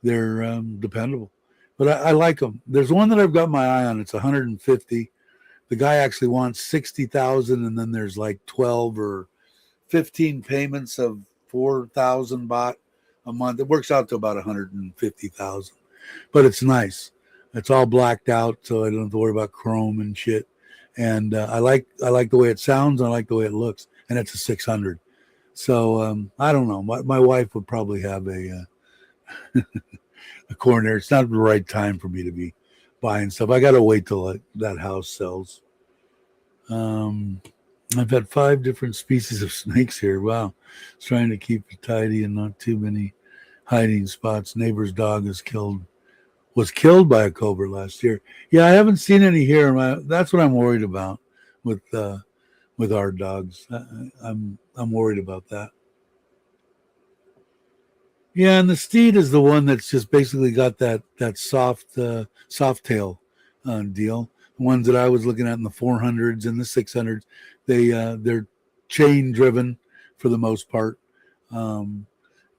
they're dependable. but I like them. There's one that I've got my eye on. It's 150. The guy actually wants 60,000, and then there's like 12 or 15 payments of 4,000 baht a month. It works out to about 150,000, but it's nice. It's all blacked out, so I don't have to worry about chrome and shit. And I like the way it sounds. And I like the way it looks, and it's a 600. So I don't know. My wife would probably have a corner. It's not the right time for me to be buying stuff. I got to wait till that house sells. I've had 5 different species of snakes here. Wow. It's trying to keep it tidy and not too many hiding spots. Neighbor's dog was killed by a cobra last year. Yeah, I haven't seen any here. That's what I'm worried about with our dogs. I'm worried about that. Yeah, and the steed is the one that's just basically got that soft tail deal. The ones that I was looking at in the 400s and the 600s, they're chain driven for the most part.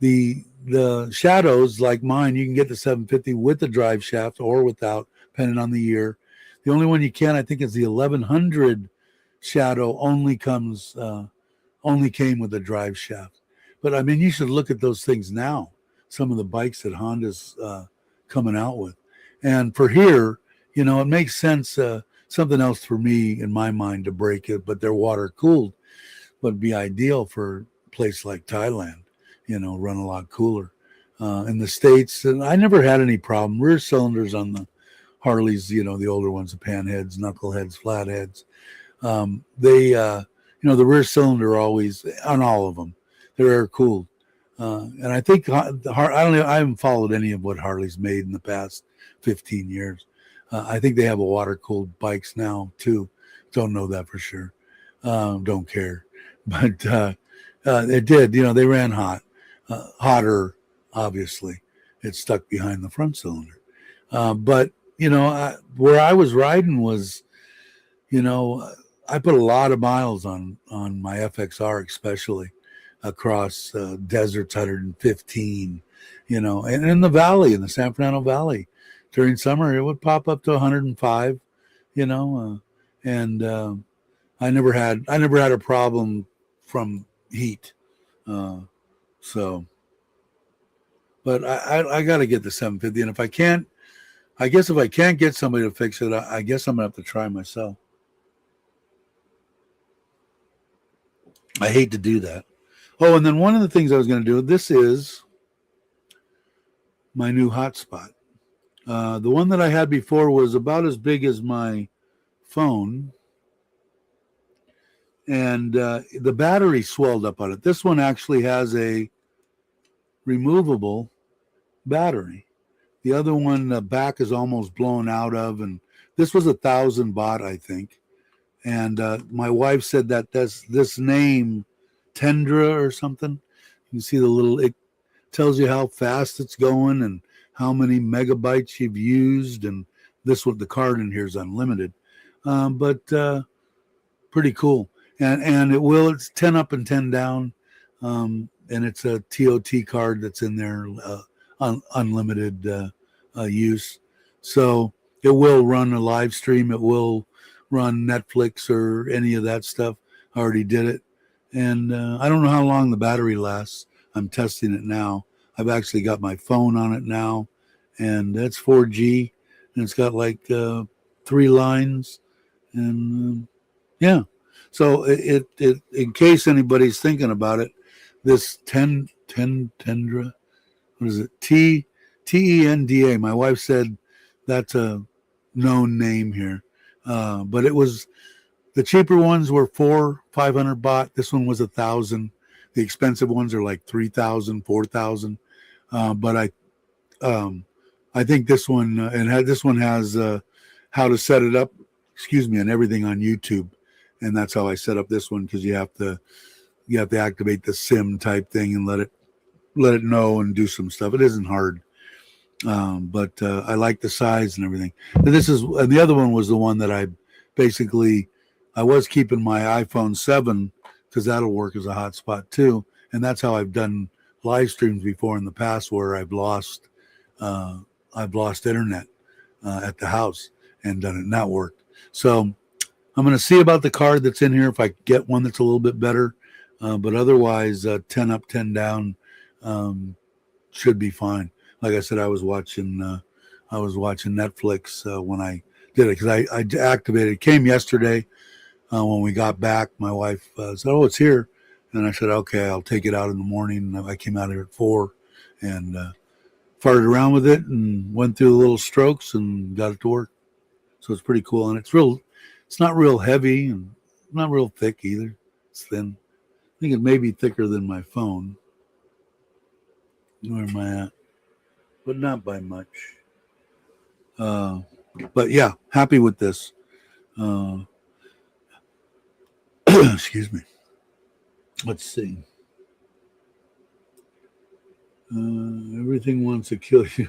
The shadows like mine, you can get the 750 with the drive shaft or without, depending on the year. The only one you can, I think, is the 1100 shadow. Only came with the drive shaft. But I mean, you should look at those things now. Some of the bikes that Honda's coming out with, and for here, it makes sense. Something else for me in my mind to break it, but they're water cooled, would be ideal for a place like Thailand. Run a lot cooler. In the States, and I never had any problem. Rear cylinders on the Harleys, the older ones, the panheads, knuckleheads, flatheads. The rear cylinder always on all of them. They're air cooled, and I think I haven't followed any of what Harley's made in the past 15 years. I think they have a water cooled bikes now too. Don't know that for sure. Don't care, but it did. They ran hot, hotter. Obviously, it's stuck behind the front cylinder. But where I was riding was, I put a lot of miles on my FXR, especially across deserts, 115, and in the valley, in the San Fernando Valley, during summer, it would pop up to 105, and I never had a problem from heat. So, but I got to get the 750, and if I can't get somebody to fix it, I guess I'm gonna have to try myself. I hate to do that. Oh, and then one of the things I was going to do, this is my new hotspot. The one that I had before was about as big as my phone, and the battery swelled up on it. This one actually has a removable battery. The other one, the back is almost blown out of, and this was 1,000 baht, I think. And my wife said that this name, Tendra or something. You see it tells you how fast it's going and how many megabytes you've used. And the card in here is unlimited, but pretty cool. And it's 10 up and 10 down. And it's a TOT card that's in there, unlimited use. So it will run a live stream. It will run Netflix or any of that stuff. I already did it. And I don't know how long the battery lasts. I'm testing it now. I've actually got my phone on it now, and that's 4G, and it's got like 3 lines. And yeah. So it in case anybody's thinking about it, this Tendra, what is it? Tenda. My wife said that's a known name here. But it was, the cheaper ones were 500 baht. This one was 1,000. The expensive ones are like 3,000, 4,000. But I think this one this one has how to set it up. And everything on YouTube, and that's how I set up this one, because you have to activate the SIM type thing and let it know and do some stuff. It isn't hard. But I like the size and everything. And the other one was the one that I was keeping my iPhone 7, because that'll work as a hotspot too. And that's how I've done live streams before in the past, where I've lost internet. at the house and done it, and that worked. So I'm going to see about the card that's in here if I get one that's a little bit better. But otherwise, 10 up, 10 down should be fine. Like I said, I was watching Netflix when I did it, because I activated. It came yesterday when we got back. My wife said, "Oh, it's here," and I said, "Okay, I'll take it out in the morning." I came out here at 4 and farted around with it and went through the little strokes and got it to work. So it's pretty cool, and it's not real heavy and not real thick either. It's thin. I think it may be thicker than my phone. Where am I at? But not by much. But yeah, happy with this. Excuse me. Let's see. Everything wants to kill you.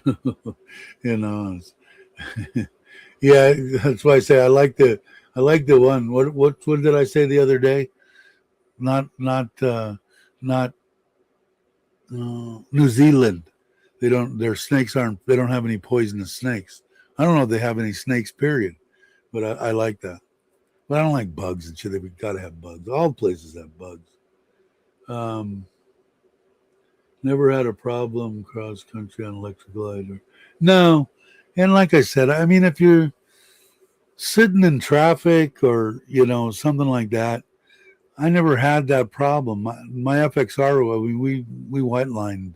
Yeah, that's why I say I like the one. What did I say the other day? Not New Zealand. Their snakes they don't have any poisonous snakes. I don't know if they have any snakes, period. But I like that. But I don't like bugs and shit. We've got to have bugs. All places have bugs. Never had a problem cross country on electric glider. No. And like I said, I mean, if you're sitting in traffic or, something like that, I never had that problem. My FXR, we white lined,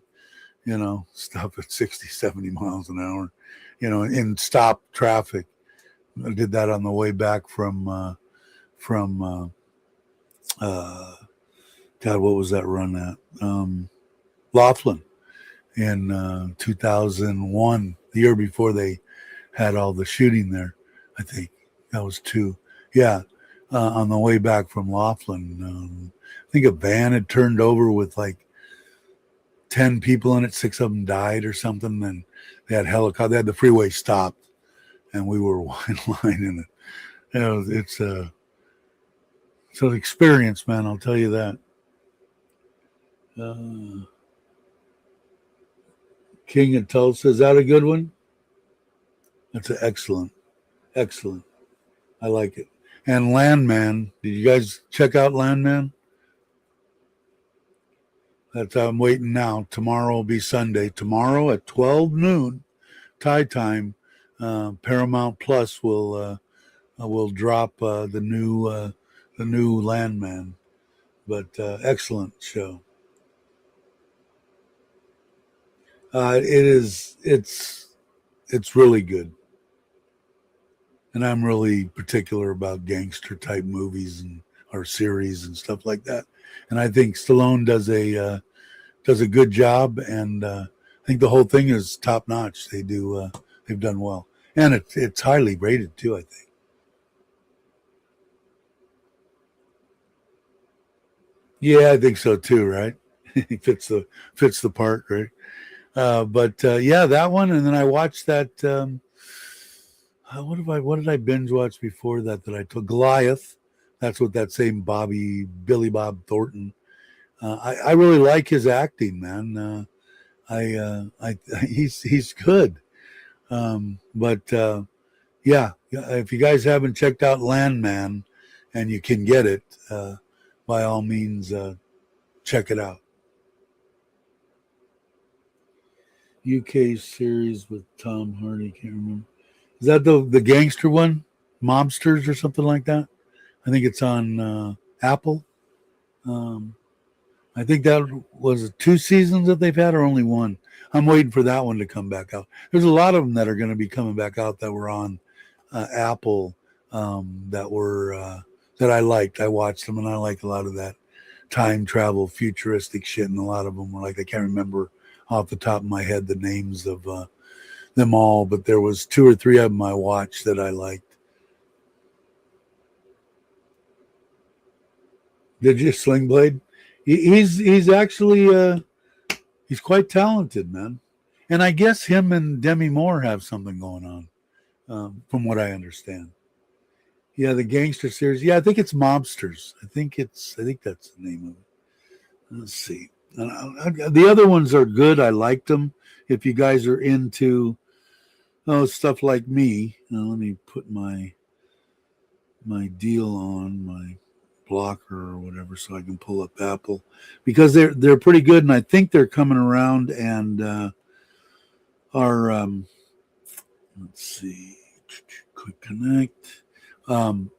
stuff at 60, 70 miles an hour, in stop traffic. I did that on the way back from God, what was that run at? Laughlin in 2001, the year before they had all the shooting there. I think that was 2. Yeah, on the way back from Laughlin. I think a van had turned over with like 10 people in it. 6 of them died or something. And they had helicopter. They had the freeway stopped, and we were lining it. It's an experience, man. I'll tell you that. King of Tulsa, is that a good one? That's excellent. I like it. And Landman, did you guys check out Landman? I'm waiting now. Tomorrow will be Sunday. Tomorrow at 12 noon Thai time, Paramount Plus will drop the new Landman. But excellent show. It's really good. And I'm really particular about gangster type movies or series and stuff like that. And I think Stallone does a good job, and I think the whole thing is top notch. They've done well, and it's highly rated too, I think. Yeah, I think so too. Right? He fits the part, right? But yeah, that one, and then I watched that. What did I binge watch before that I took? Goliath. That's what that same Billy Bob Thornton. I really like his acting, man. He's good. But yeah, if you guys haven't checked out Landman and you can get it, by all means, check it out. UK series with Tom Hardy, can't remember. Is that the gangster one? Mobsters or something like that? I think it's on Apple. I think that was 2 seasons that they've had, or only 1. I'm waiting for that one to come back out. There's a lot of them that are going to be coming back out that were on Apple that I liked. I watched them, and I like a lot of that time travel, futuristic shit, and a lot of them were like, I can't remember off the top of my head the names of them all, but there was 2 or 3 of them I watched that I liked. Did you, Sling Blade? He's actually he's quite talented, man. And I guess him and Demi Moore have something going on, from what I understand. Yeah, the gangster series. Yeah, I think it's Mobsters. I think that's the name of it. Let's see. The other ones are good. I liked them. If you guys are into oh, stuff like me. Now, let me put my deal on my blocker or whatever so I can pull up Apple, because they're pretty good, and I think they're coming around and are let's see, quick connect. Um,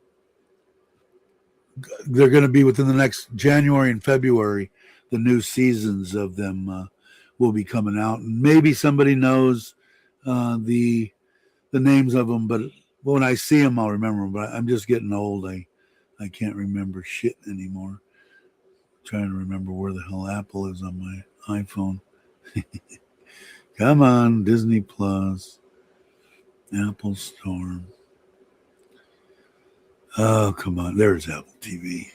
they're going to be within the next January and February. The new seasons of them will be coming out, and maybe somebody knows the names of them, but when I see them, I'll remember them. But I'm just getting old. I can't remember shit anymore. I'm trying to remember where the hell Apple is on my iPhone. Come on, Disney Plus, Apple Store. Oh, come on. There's Apple TV.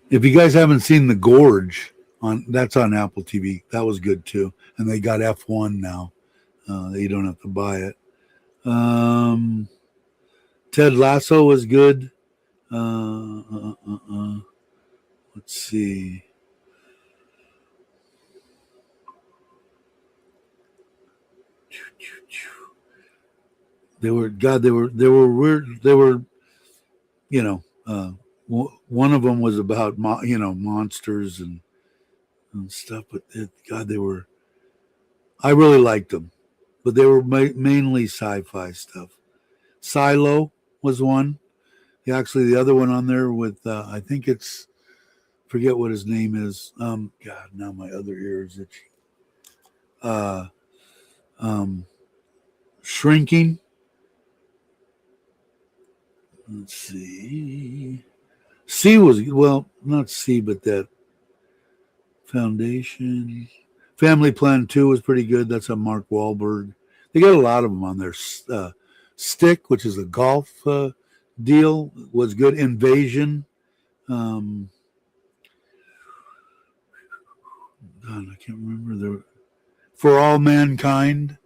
If you guys haven't seen The Gorge, that's on Apple TV. That was good too. And they got F1 now. You don't have to buy it. Ted Lasso was good. Let's see. They were weird. They were, one of them was about monsters and stuff. But God, they were. I really liked them, but they were mainly sci-fi stuff. Silo was one. Actually, the other one on there with I think it's, forget what his name is. God, now my other ear is itchy. Um, Shrinking. Let's see. C was, well, not C, but that Foundation. Family Plan 2 was pretty good. That's a Mark Wahlberg. They got a lot of them on there. Stick, which is a golf deal, was good. Invasion. God, I can't remember. For All Mankind.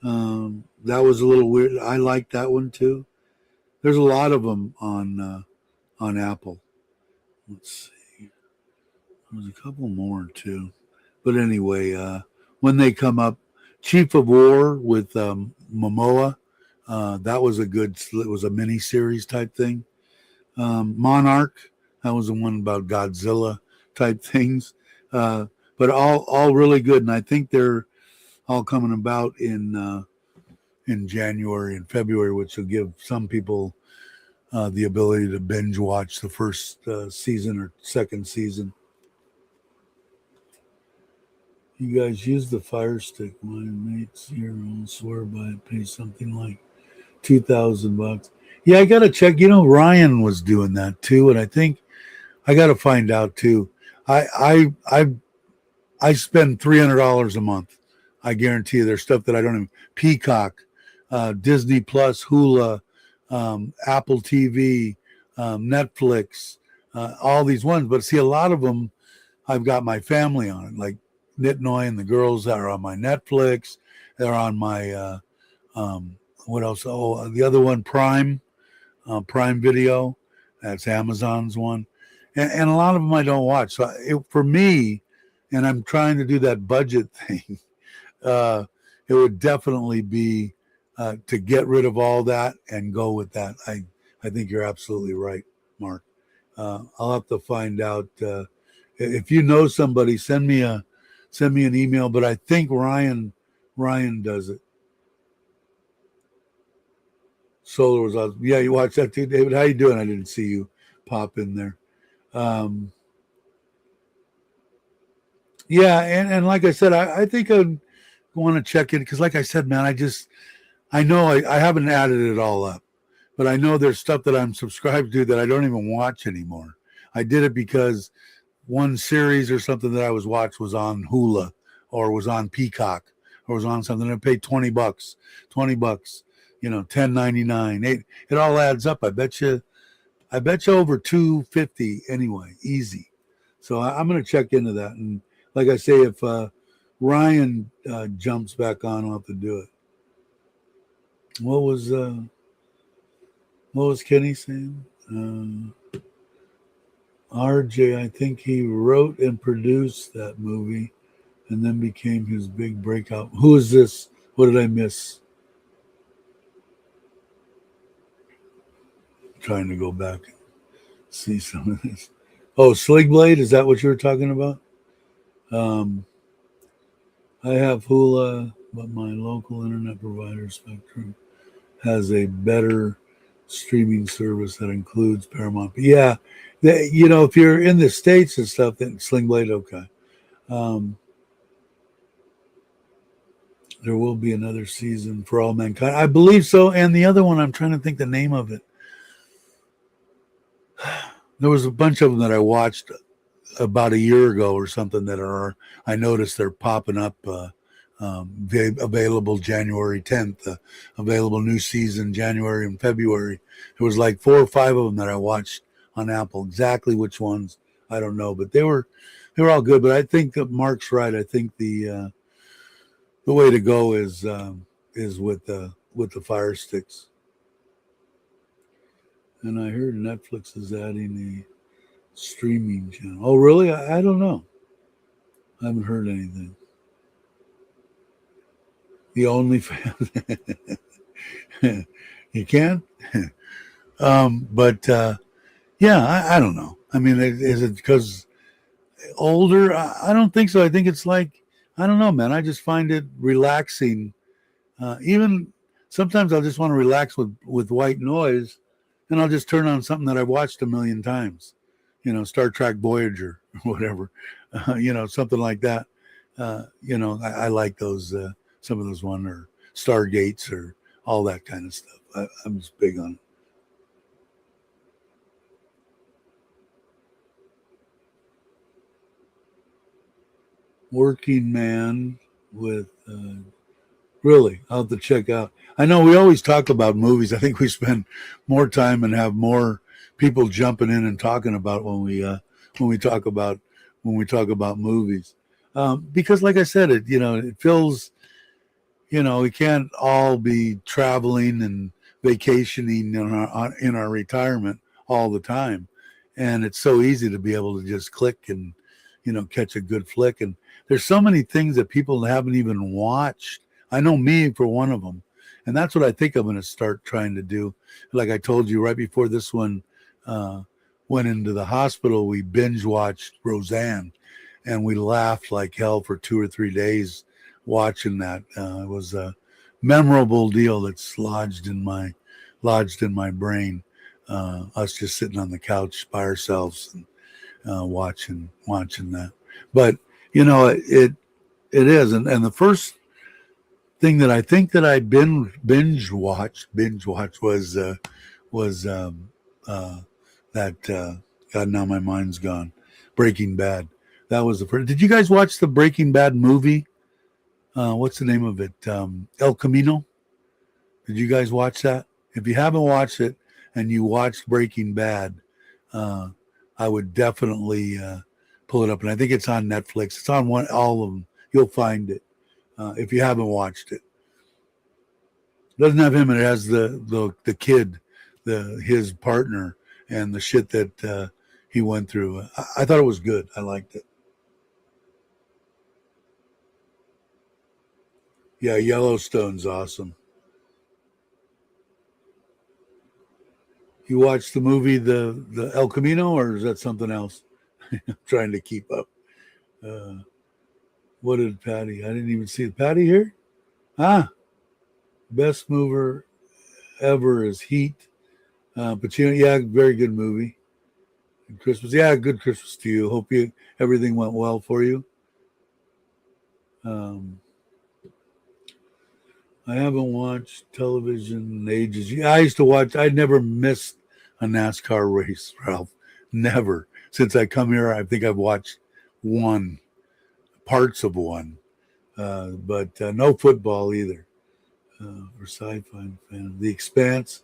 That was a little weird. I liked that one too. There's a lot of them on Apple. Let's see. There's a couple more too. But anyway, when they come up, Chief of War with Momoa, that was a good. It was a mini series type thing. Monarch, that was the one about Godzilla type things. But all really good, and I think they're all coming about in January and February, which will give some people the ability to binge watch the first season or second season. You guys use the Fire Stick. My mates here all swear by it. Pay something like $2,000. Yeah, I gotta check. Ryan was doing that too, and I think I gotta find out too. I spend $300 a month. I guarantee you, there's stuff that I don't even. Peacock, Disney Plus, Hula, Apple TV, Netflix, all these ones. But see, a lot of them, I've got my family on it, like Nitnoy and the girls that are on my Netflix. They're on my, what else? Oh, the other one, Prime Video. That's Amazon's one. And a lot of them I don't watch. So for me, and I'm trying to do that budget thing, it would definitely be to get rid of all that and go with that. I think you're absolutely right, Mark. I'll have to find out if you know somebody. Send me an email. But I think Ryan does it. Solar was awesome. Yeah, you watched that too, David. How you doing? I didn't see you pop in there. Yeah, and like I said, I think I want to check in because, like I said, man, I know I haven't added it all up, but I know there's stuff that I'm subscribed to that I don't even watch anymore. I did it because one series or something that I was watched was on Hula or was on Peacock or was on something. I paid $20, $20, $10.99. It all adds up. I bet you over $250 anyway, easy. So I'm going to check into that. And like I say, if Ryan jumps back on, I'll have to do it. What was Kenny saying? RJ, I think he wrote and produced that movie and then became his big breakout. Who is this? What did I miss? I'm trying to go back and see some of this. Oh, Sling Blade, is that what you were talking about? Um, I have Hula, but my local internet provider, Spectrum, has a better streaming service that includes Paramount. Yeah, if you're in the States and stuff, then Sling Blade, okay. Um, there will be another season for All Mankind. I believe so. And the other one, I'm trying to think the name of it. There was a bunch of them that I watched about a year ago or something that I noticed they're popping up. Available January 10th, available new season January and February. There was like 4 or 5 of them that I watched on Apple. Exactly which ones I don't know, but they were all good. But I think that Mark's right. I think the way to go is with the Fire Sticks. And I heard Netflix is adding a streaming channel. Oh, really? I don't know. I haven't heard anything. The OnlyFans. You can? But yeah, I don't know. I mean, is it because older? I don't think so. I think it's like, I don't know, man. I just find it relaxing. Even sometimes I'll just want to relax with white noise, and I'll just turn on something that I've watched a million times. Star Trek Voyager or whatever. Something like that. I like those. Some of those one or Stargates or all that kind of stuff. I'm just big on it. Working Man with really, I'll have to check out. I know we always talk about movies. I think we spend more time and have more people jumping in and talking about when we talk about movies. Because, like I said, it feels we can't all be traveling and vacationing in our retirement all the time, and it's so easy to be able to just click and catch a good flick. And there's so many things that people haven't even watched. I know me for one of them, and that's what I think I'm going to start trying to do. Like I told you right before this one went into the hospital, we binge watched Roseanne, and we laughed like hell for 2 or 3 days watching that. It was a memorable deal that's lodged in my brain. Us just sitting on the couch by ourselves and watching that. But it is, and the first thing that I think that I binge watched was that God, now my mind's gone. Breaking Bad. That was the first. Did you guys watch the Breaking Bad movie? What's the name of it? El Camino. Did you guys watch that? If you haven't watched it and you watched Breaking Bad, uh, I would definitely pull it up. And I think it's on Netflix. It's on all of them. You'll find it if you haven't watched it. It doesn't have him, and it has the kid, his partner, and the shit that he went through. I thought it was good. I liked it. Yeah, Yellowstone's awesome. You watched the movie the El Camino, or is that something else? I'm trying to keep up. Uh, what did Patty? I didn't even see it. Patty here? Ah, best mover ever is Heat. But yeah, very good movie. And Christmas, yeah, good Christmas to you. Hope everything went well for you. Um, I haven't watched television in ages. Yeah, I used to watch. I never missed a NASCAR race, Ralph. Never. Since I come here, I think I've watched one, parts of one, but no football either. For sci-fi fan, The Expanse,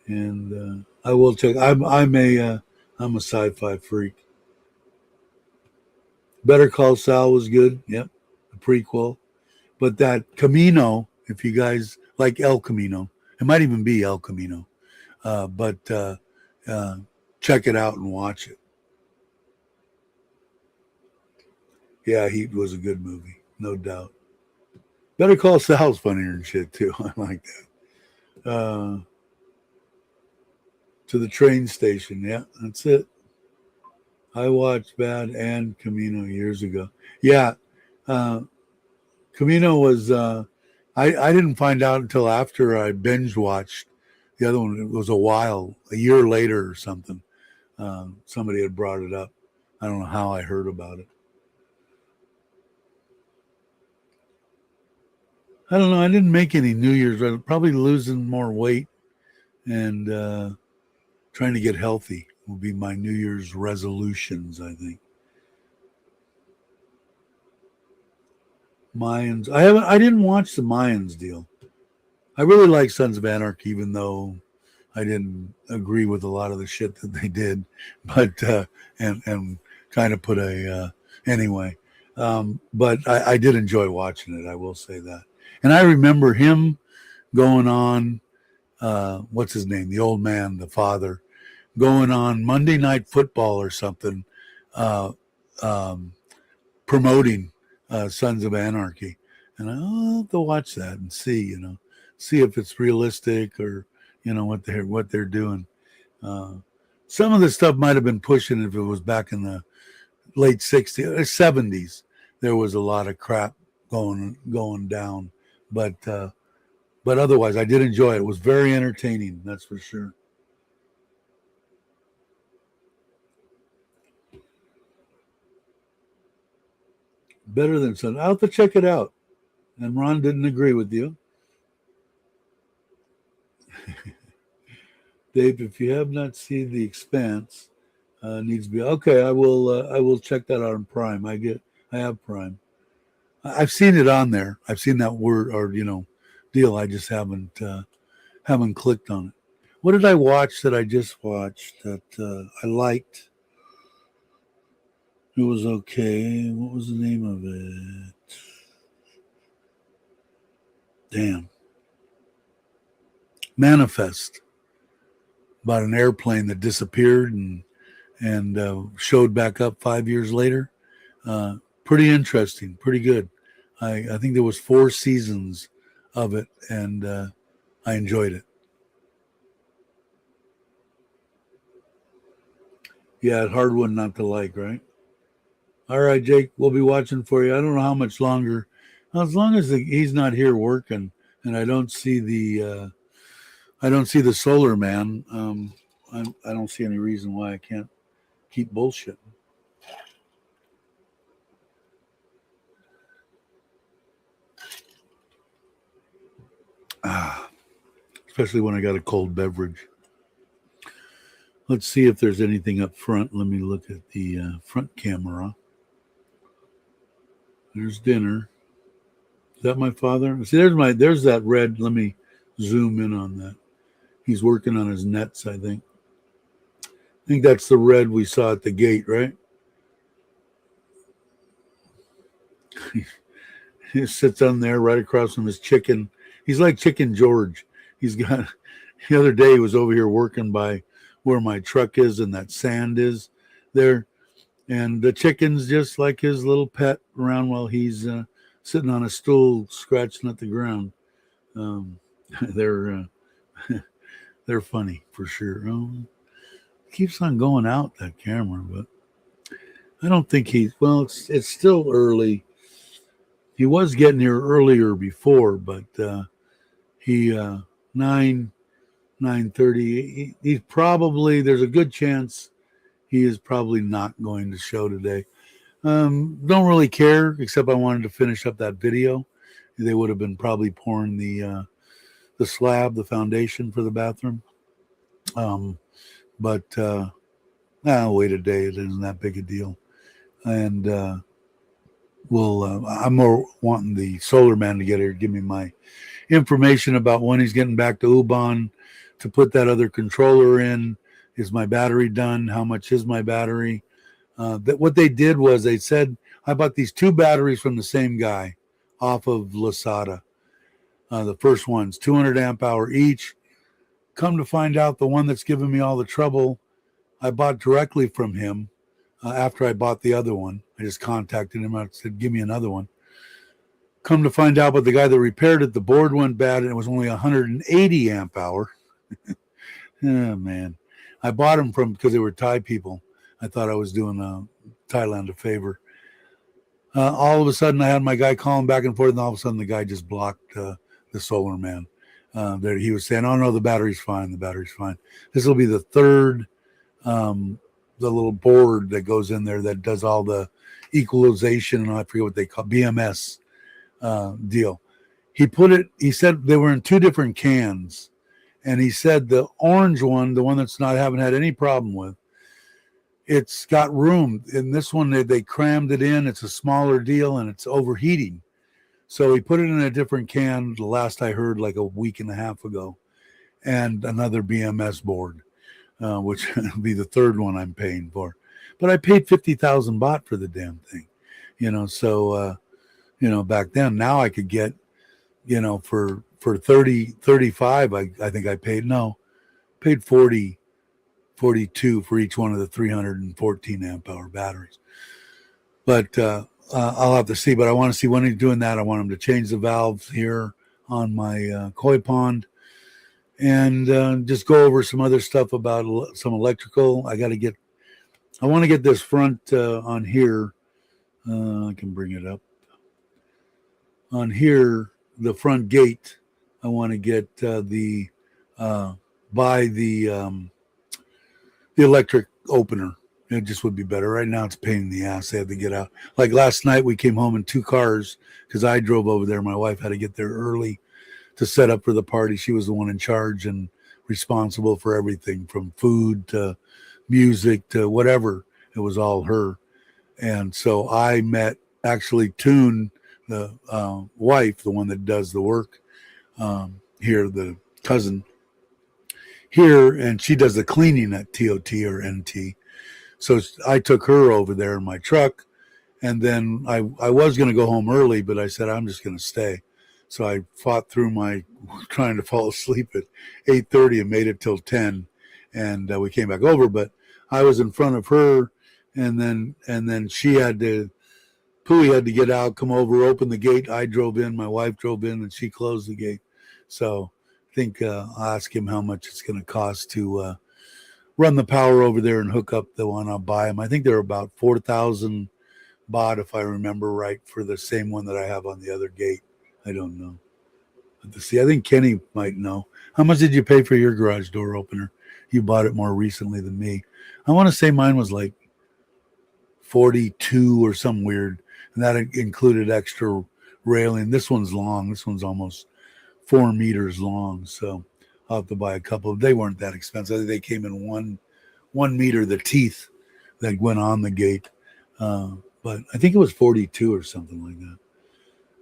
and I will check. I'm a sci-fi freak. Better Call Saul was good. Yep, the prequel. But that Camino, if you guys like El Camino, it might even be El Camino. But uh, check it out and watch it. Yeah, Heat was a good movie, no doubt. Better Call Sal's funnier and shit too. I like that. To the train station. Yeah, that's it. I watched Bad and Camino years ago. Yeah, uh, Camino was. I didn't find out until after I binge watched the other one. It was a year later or something. Somebody had brought it up. I don't know how I heard about it. I don't know. I didn't make any New Year's. Probably losing more weight and trying to get healthy will be my New Year's resolutions, I think. Mayans. I didn't watch the Mayans deal. I really like Sons of Anarchy, even though I didn't agree with a lot of the shit that they did, but and kind of put a anyway. But I did enjoy watching it. I will say that, and I remember him going on. What's his name? The old man, the father, going on Monday Night Football or something, uh, um, promoting Sons of Anarchy, and I'll have to watch that and see, see if it's realistic or what they're doing. Uh, some of the stuff might have been pushing if it was back in the late '60s or '70s. There was a lot of crap going down, but otherwise, I did enjoy it. It was very entertaining, that's for sure. Better than some. I'll have to check it out. And Ron didn't agree with you, Dave. If you have not seen The Expanse, needs to be okay. I will. I will check that out on Prime. I have Prime. I've seen it on there. I've seen that word or deal. I just haven't clicked on it. What did I watch that I just watched that I liked? It was okay. What was the name of it? Damn. Manifest, about an airplane that disappeared and showed back up 5 years later. Pretty interesting, pretty good. I think there was 4 seasons of it, and I enjoyed it. Yeah, hard one not to like, right? All right, Jake, we'll be watching for you. I don't know how much longer, as long as he's not here working, and I don't see the solar man. I don't see any reason why I can't keep bullshitting. Ah, especially when I got a cold beverage. Let's see if there's anything up front. Let me look at the front camera. There's dinner. Is that my father? See, there's that red. Let me zoom in on that. He's working on his nets, I think. I think that's the red we saw at the gate, right? He sits on there right across from his chicken. He's like Chicken George. He's got the other day he was over here working by where my truck is and that sand is there. And the chicken's just like his little pet around while he's sitting on a stool scratching at the ground. Um, they're they're funny for sure. Keeps on going out that camera, but I don't think he's well. It's still early. He was getting here earlier before, but he 9:30. He's probably there's a good chance he is probably not going to show today. Don't really care, except I wanted to finish up that video. They would have been probably pouring the slab, the foundation for the bathroom. But I'll wait a day. It isn't that big a deal. And I'm more wanting the solar man to get here, give me my information about when he's getting back to Ubon to put that other controller in. Is my battery done? How much is my battery? What they did was they said, I bought these 2 batteries from the same guy off of Lasada. The first one's 200 amp hour each. Come to find out, the one that's giving me all the trouble, I bought directly from him. after I bought the other one. I just contacted him. I said, give me another one. Come to find out, but the guy that repaired it, the board went bad and it was only 180 amp hour. Oh, man. I bought them from because they were Thai people. I thought I was doing Thailand a favor. All of a sudden, I had my guy calling back and forth, and all of a sudden, the guy just blocked the solar man. There, he was saying, "Oh no, the battery's fine. The battery's fine." This will be the third, the little board that goes in there that does all the equalization, and I forget what they call BMS deal. He put it. He said they were in two different cans, and he said the orange one, the one that's not haven't had any problem with, it's got room. In this one, they crammed it in. It's a smaller deal, and it's overheating. So he put it in a different can, the last I heard, like a week and a half ago, and another BMS board, which will be the third one I'm paying for. But I paid 50,000 baht for the damn thing, so, back then. Now I could get, for 30, 35, I think I paid 40, 42 for each one of the 314 amp hour batteries. But I'll have to see. But I want to see when he's doing that. I want him to change the valves here on my koi pond and just go over some other stuff about some electrical. I want to get this front on here. I can bring it up. On here, the front gate, I want to get buy the electric opener. It just would be better. Right now, it's a pain in the ass. They have to get out. Like last night, we came home in two cars because I drove over there. My wife had to get there early to set up for the party. She was the one in charge and responsible for everything from food to music to whatever. It was all her. And so I met actually Toon, the wife, the one that does the work here, the cousin here, and she does the cleaning at TOT or NT. So I took her over there in my truck, and then I was going to go home early, but I said, I'm just going to stay. So I fought through my trying to fall asleep at 8:30 and made it till 10, and we came back over. But I was in front of her, and then she had to, Pooey had to get out, come over, open the gate. I drove in, my wife drove in, and she closed the gate. So I think I'll ask him how much it's going to cost to run the power over there and hook up the one I'll buy him. I think they're about 4,000 baht, if I remember right, for the same one that I have on the other gate. I don't know. But to see, I think Kenny might know. How much did you pay for your garage door opener? You bought it more recently than me. I want to say mine was like 42 or something weird, and that included extra railing. This one's long. This one's almost 4 meters long, so I'll have to buy a couple. They weren't that expensive. They came in 1 meter, the teeth that went on the gate. But I think it was 42 or something like that.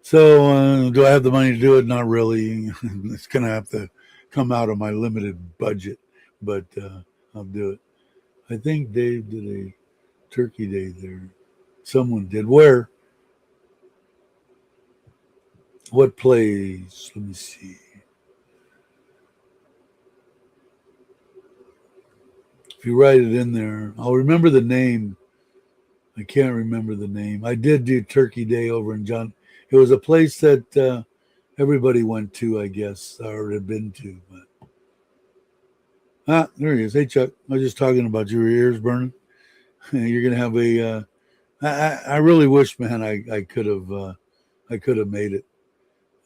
So do I have the money to do it? Not really. It's going to have to come out of my limited budget, but I'll do it. I think Dave did a turkey day there. Someone did. Where? What place? Let me see. If you write it in there, I'll remember the name. I can't remember the name. I did do Turkey Day over in John. It was a place that everybody went to, I guess, or had been to. But there he is. Hey, Chuck. I was just talking about your ears burning. You're gonna have a. I really wish, man, I could have made it.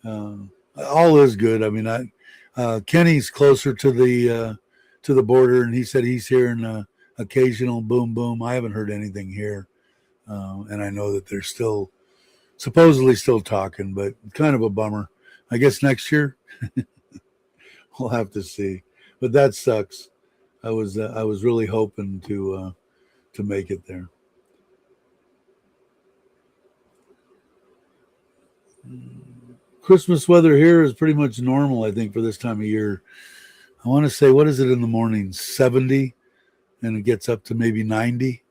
All is good. I mean, Kenny's closer to the border, and he said he's hearing occasional boom boom. I haven't heard anything here, and I know that they're still supposedly still talking, but kind of a bummer. I guess next year we'll have to see. But that sucks. I was really hoping to make it there. Christmas weather here is pretty much normal, I think, for this time of year. I want to say, what is it in the morning? 70, and it gets up to maybe 90,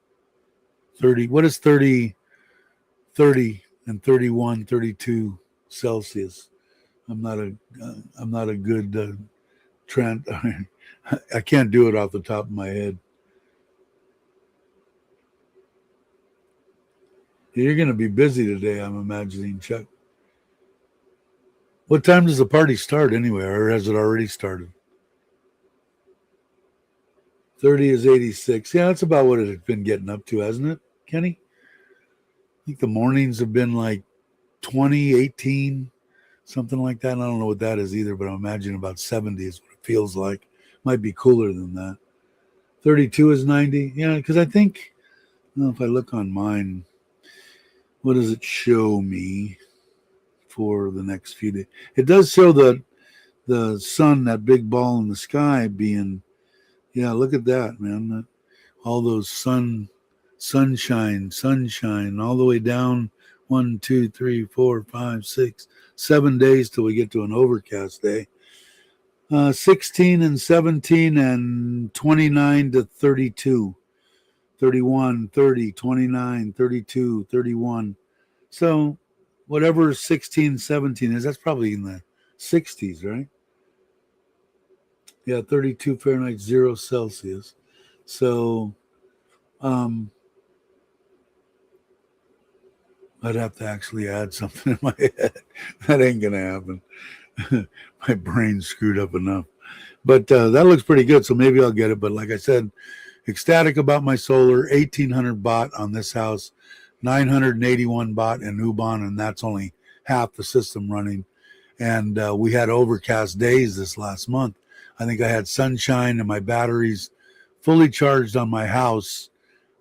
30. What is 30 and 31, 32 Celsius? I'm not a good trend. I can't do it off the top of my head. You're going to be busy today, I'm imagining, Chuck. What time does the party start anyway, or has it already started? 30 is 86. Yeah, that's about what it has been getting up to, hasn't it, Kenny? I think the mornings have been like 20, 18, something like that. And I don't know what that is either, but I'm imagining about 70 is what it feels like. Might be cooler than that. 32 is 90. Yeah, because I think, well, if I look on mine, what does it show me for the next few days? It does show the sun, that big ball in the sky being, yeah, look at that, man. All those sunshine, all the way down 1, 2, 3, 4, 5, 6, 7 days till we get to an overcast day. 16 and 17 and 29 to 32, 31, 30, 29, 32, 31. So whatever 16, 17 is, that's probably in the 60s, right? Yeah, 32 Fahrenheit, 0 Celsius. So I'd have to actually add something in my head. That ain't going to happen. My brain's screwed up enough. But that looks pretty good, so maybe I'll get it. But like I said, ecstatic about my solar, 1,800 baht on this house, 981 baht in Ubon, and that's only half the system running. And we had overcast days this last month. I think I had sunshine and my batteries fully charged on my house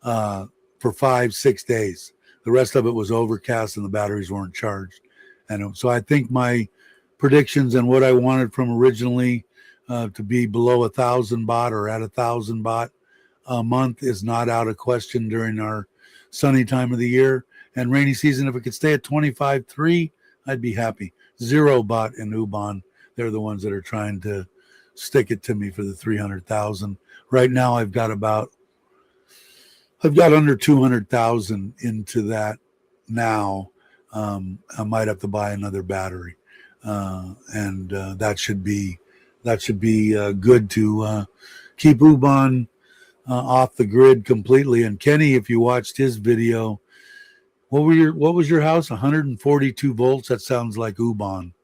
for 5-6 days. The rest of it was overcast and the batteries weren't charged. And so I think my predictions and what I wanted from originally to be below 1,000 baht or at 1,000 baht a month is not out of question during our sunny time of the year. And rainy season, if it could stay at 25.3, I'd be happy. 0 baht in Ubon. They're the ones that are trying to stick it to me for the 300,000. Right now, I've got under 200,000 into that now. I might have to buy another battery, and that should be good to keep Ubon off the grid completely. And Kenny, if you watched his video, what was your house? 142 volts. That sounds like Ubon,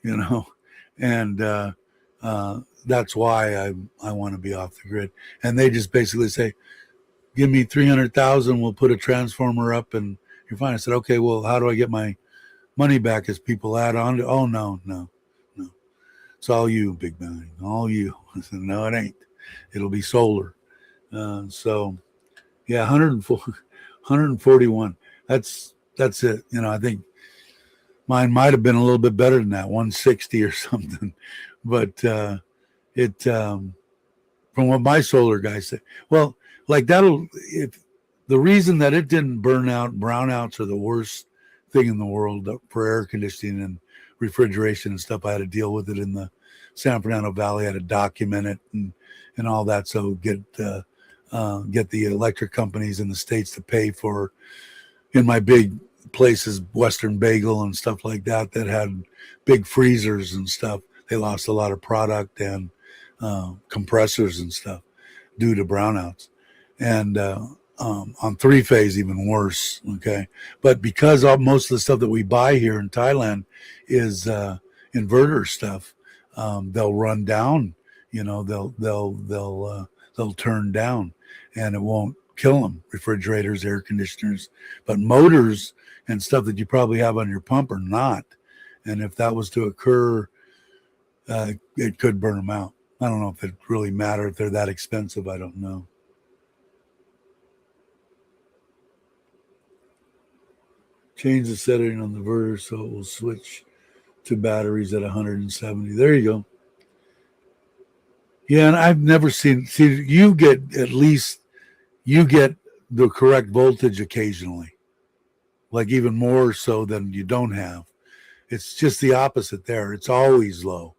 and that's why I want to be off the grid. And they just basically say, give me 300,000, we'll put a transformer up and you're fine. I said, okay, well, how do I get my money back as people add on to? Oh, no. It's all you, Big Bang, all you. I said, no, it ain't. It'll be solar. So yeah, 141. That's it. I think mine might have been a little bit better than that, 160 or something. But from what my solar guy said, well, like if the reason that it didn't burn out, brownouts are the worst thing in the world for air conditioning and refrigeration and stuff. I had to deal with it in the San Fernando Valley. I had to document it and all that. So get the electric companies in the States to pay for, in my big places, Western Bagel and stuff like that had big freezers and stuff. They lost a lot of product and compressors and stuff due to brownouts. And on three-phase, even worse. Okay, but because most of the stuff that we buy here in Thailand is inverter stuff, they'll run down. They'll turn down, and it won't kill them. Refrigerators, air conditioners, but motors and stuff that you probably have on your pump are not. And if that was to occur, it could burn them out. I don't know if it really matters if they're that expensive. I don't know. Change the setting on the inverter so it will switch to batteries at 170. There you go. Yeah, and I've never seen you get the correct voltage occasionally, like even more so than you don't have. It's just the opposite there. It's always low.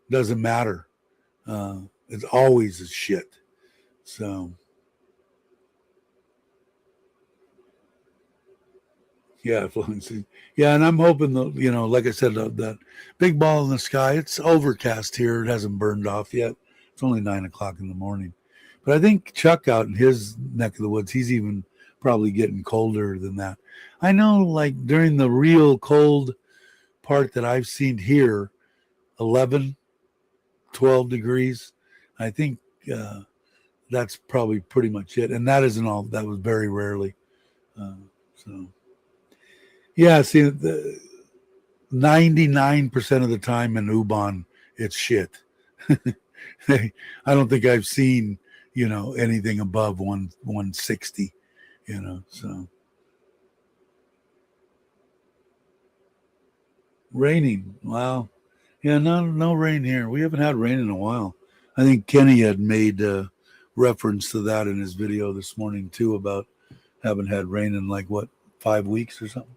Doesn't matter. It's always a shit. So yeah, yeah, and I'm hoping that, like I said, that big ball in the sky. It's overcast here. It hasn't burned off yet. It's only 9 o'clock in the morning. But I think Chuck out in his neck of the woods, he's even probably getting colder than that. I know, like during the real cold part that I've seen here, 11, 12 degrees. I think that's probably pretty much it. And that isn't all, that was very rarely. So, yeah, see, the 99% of the time in Ubon, it's shit. I don't think I've seen, anything above 160, so. Raining. Wow. Yeah, no rain here. We haven't had rain in a while. I think Kenny had made reference to that in his video this morning too, about haven't had rain in like 5 weeks or something.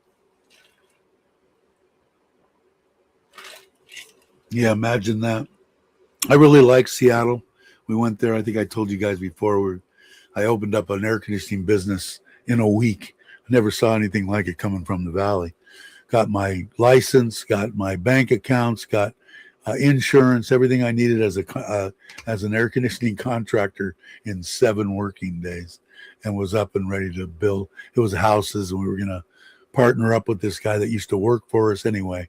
Yeah, imagine that. I really like Seattle. We went there. I think I told you guys before. I opened up an air conditioning business in a week. I never saw anything like it coming from the valley. Got my license, got my bank accounts, got insurance, everything I needed as an air conditioning contractor in 7 working days, and was up and ready to build. It was houses, and we were going to partner up with this guy that used to work for us anyway.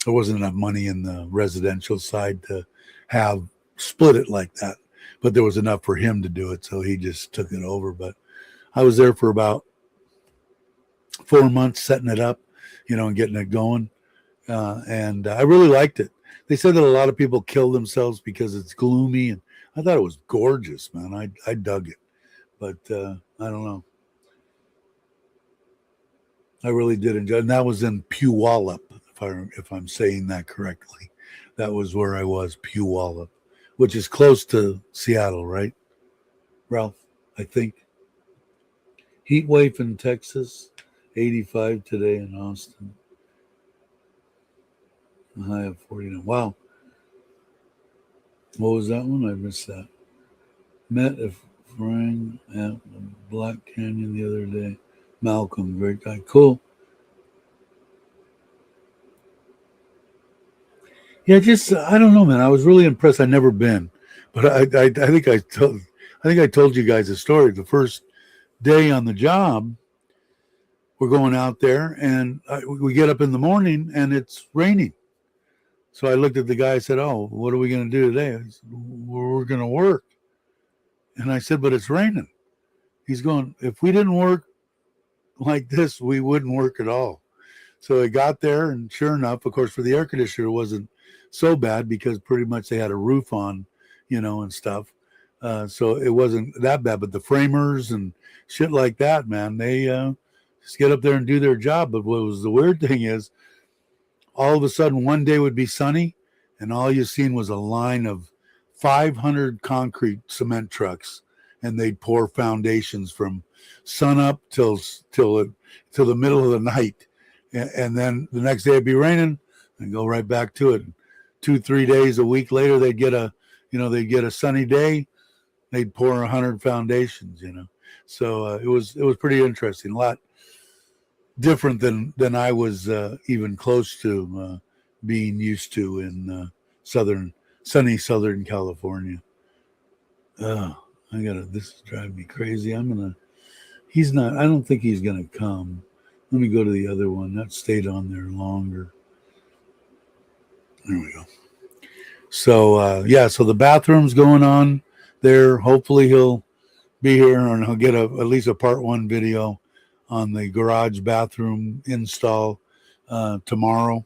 There wasn't enough money in the residential side to have split it like that, but there was enough for him to do it, so he just took it over. But I was there for about 4 months setting it up, and getting it going. And I really liked it. They said that a lot of people kill themselves because it's gloomy, and I thought it was gorgeous, man. I dug it, but I don't know. I really did enjoy it. And that was in Puyallup, if I'm saying that correctly. That was where I was, Puyallup, which is close to Seattle, right, Ralph? I think. Heat wave in Texas. 85 today in Austin. A high of 49. Wow. What was that one? I missed that. Met a friend at the Black Canyon the other day. Malcolm, great guy. Cool. Yeah, I don't know, man. I was really impressed. I'd never been, but I think I told you guys a story. The first day on the job, we're going out there, and we get up in the morning, and it's raining. So I looked at the guy. I said, "Oh, what are we going to do today?" I said, "We're going to work." And I said, "But it's raining." He's going, "If we didn't work like this, we wouldn't work at all." So I got there, and sure enough, of course, for the air conditioner, it wasn't so bad because pretty much they had a roof on, and stuff. So it wasn't that bad. But the framers and shit like that, man, they just get up there and do their job. But what was the weird thing is, all of a sudden, one day would be sunny, and all you seen was a line of 500 concrete cement trucks, and they'd pour foundations from sun up till the middle of the night, and then the next day it'd be raining, and go right back to it. 2-3 days, a week later, they'd get a sunny day, they'd pour 100 foundations, So it was pretty interesting, a lot different than I was even close to being used to in sunny Southern California. This is driving me crazy. I don't think he's gonna come. Let me go to the other one. That stayed on there longer. There we go. So so the bathroom's going on there. Hopefully he'll be here, and he'll get at least a part 1 video on the garage bathroom install tomorrow.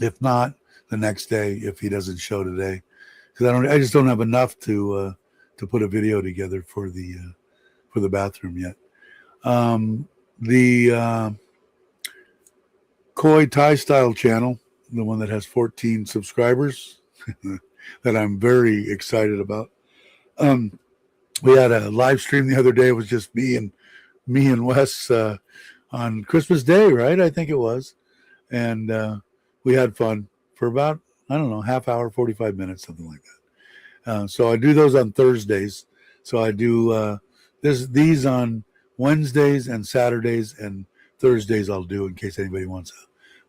If not, the next day, if he doesn't show today, because I just don't have enough to put a video together for the bathroom yet. The Koi Thai Style channel, the one that has 14 subscribers, that I'm very excited about. We had a live stream the other day. It was just me and Wes on Christmas Day, right? I think it was. And we had fun for about, I don't know, half hour, 45 minutes, something like that. So I do those on Thursdays. So I do these on Wednesdays and Saturdays, and Thursdays I'll do in case anybody wants to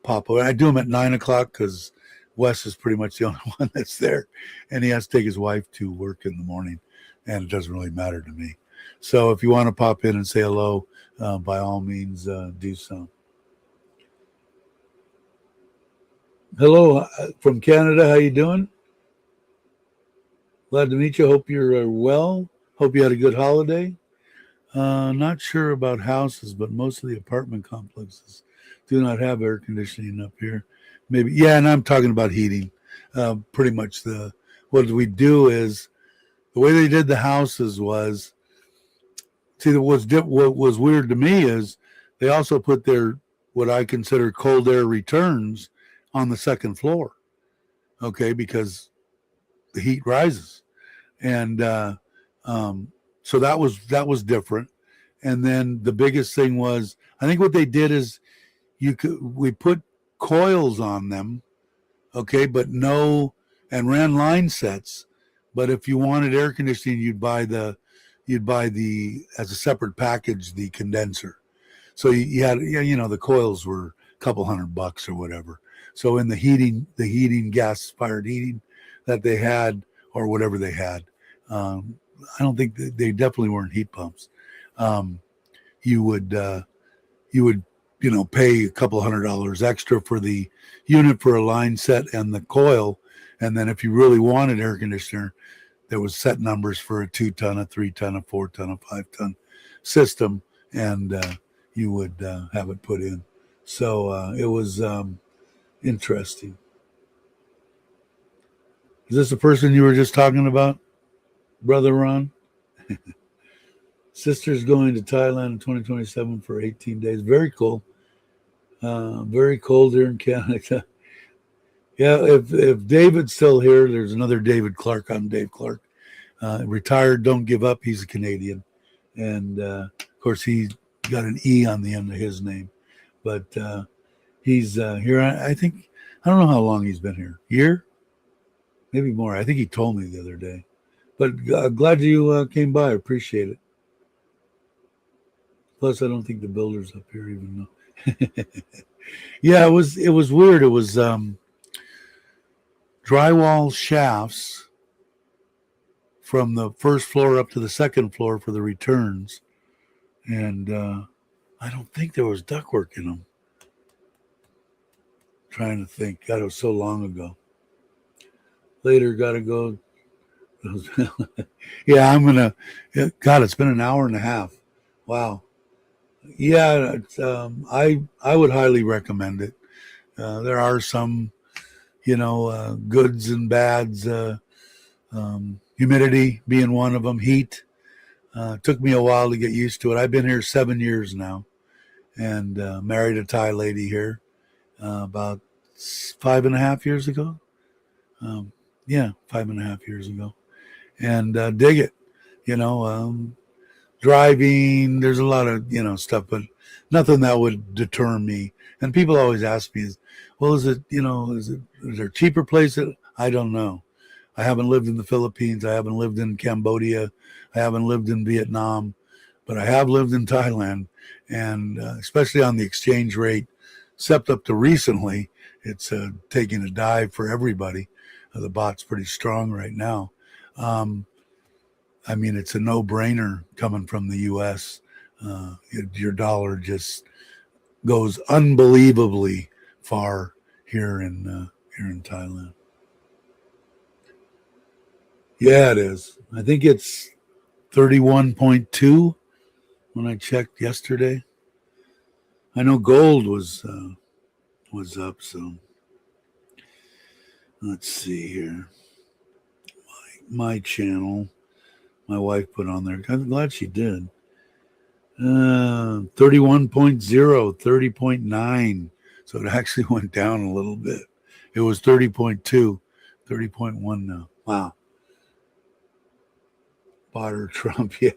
pop over. I do them at 9 o'clock because Wes is pretty much the only one that's there, and he has to take his wife to work in the morning, and it doesn't really matter to me. So if you want to pop in and say hello, by all means, do so. Hello from Canada. How you doing? Glad to meet you. Hope you're well. Hope you had a good holiday. Not sure about houses, but most of the apartment complexes do not have air conditioning up here. Maybe, yeah, and I'm talking about heating. Pretty much what we do is the way they did the houses was, see, what was weird to me is they also put their what I consider cold air returns on the second floor. Okay, because the heat rises, and so that was different. And then the biggest thing was, I think what they did is we put coils on them, okay, but and ran line sets. But if you wanted air conditioning, you'd buy the as a separate package the condenser. So you had, the coils were a couple $100 or whatever. So in the heating gas fired heating that they had, or whatever they had, I don't think they definitely weren't heat pumps. Um, you would pay a couple $100 extra for the unit for a line set and the coil, and then if you really wanted air conditioner, there was set numbers for a 2-ton, a 3-ton, a 4-ton, a 5-ton system, and you would have it put in. So it was interesting. Is this the person you were just talking about, Brother Ron? Sister's going to Thailand in 2027 for 18 days. Very cool. Very cold here in Canada. Yeah, if David's still here, there's another David Clark. I'm Dave Clark. Retired, don't give up. He's a Canadian. And of course, he got an E on the end of his name. But he's here, I think, I don't know how long he's been here. Year? Maybe more. I think he told me the other day. But glad you came by. I appreciate it. Plus, I don't think the builder's up here even though. Yeah, it was weird. It was drywall shafts from the first floor up to the second floor for the returns, and I don't think there was ductwork in them. Trying to think. God, it was so long ago. Later, gotta go. Yeah, I'm gonna. God, it's been an hour and a half. Wow. Yeah, I would highly recommend it. There are some, goods and bads. Humidity being one of them. Heat. Took me a while to get used to it. I've been here 7 years now, and married a Thai lady here about 5.5 years ago. Yeah, 5.5 years ago, and dig it. You know, driving. There's a lot of stuff, but nothing that would deter me. And people always ask me, "Well, is there cheaper places?" I don't know. I haven't lived in the Philippines. I haven't lived in Cambodia. I haven't lived in Vietnam, but I have lived in Thailand, and especially on the exchange rate, except up to recently, it's taking a dive for everybody. The baht's pretty strong right now. I mean, it's a no-brainer coming from the U.S. Your dollar just goes unbelievably far here in Thailand. Yeah, it is. I think it's 31.2 when I checked yesterday. I know gold was up. So let's see here. My channel. My wife put on there. I'm glad she did. 31.0, 30.9. So it actually went down a little bit. It was 30.2, 30.1 now. Wow. Potter Trump, yeah.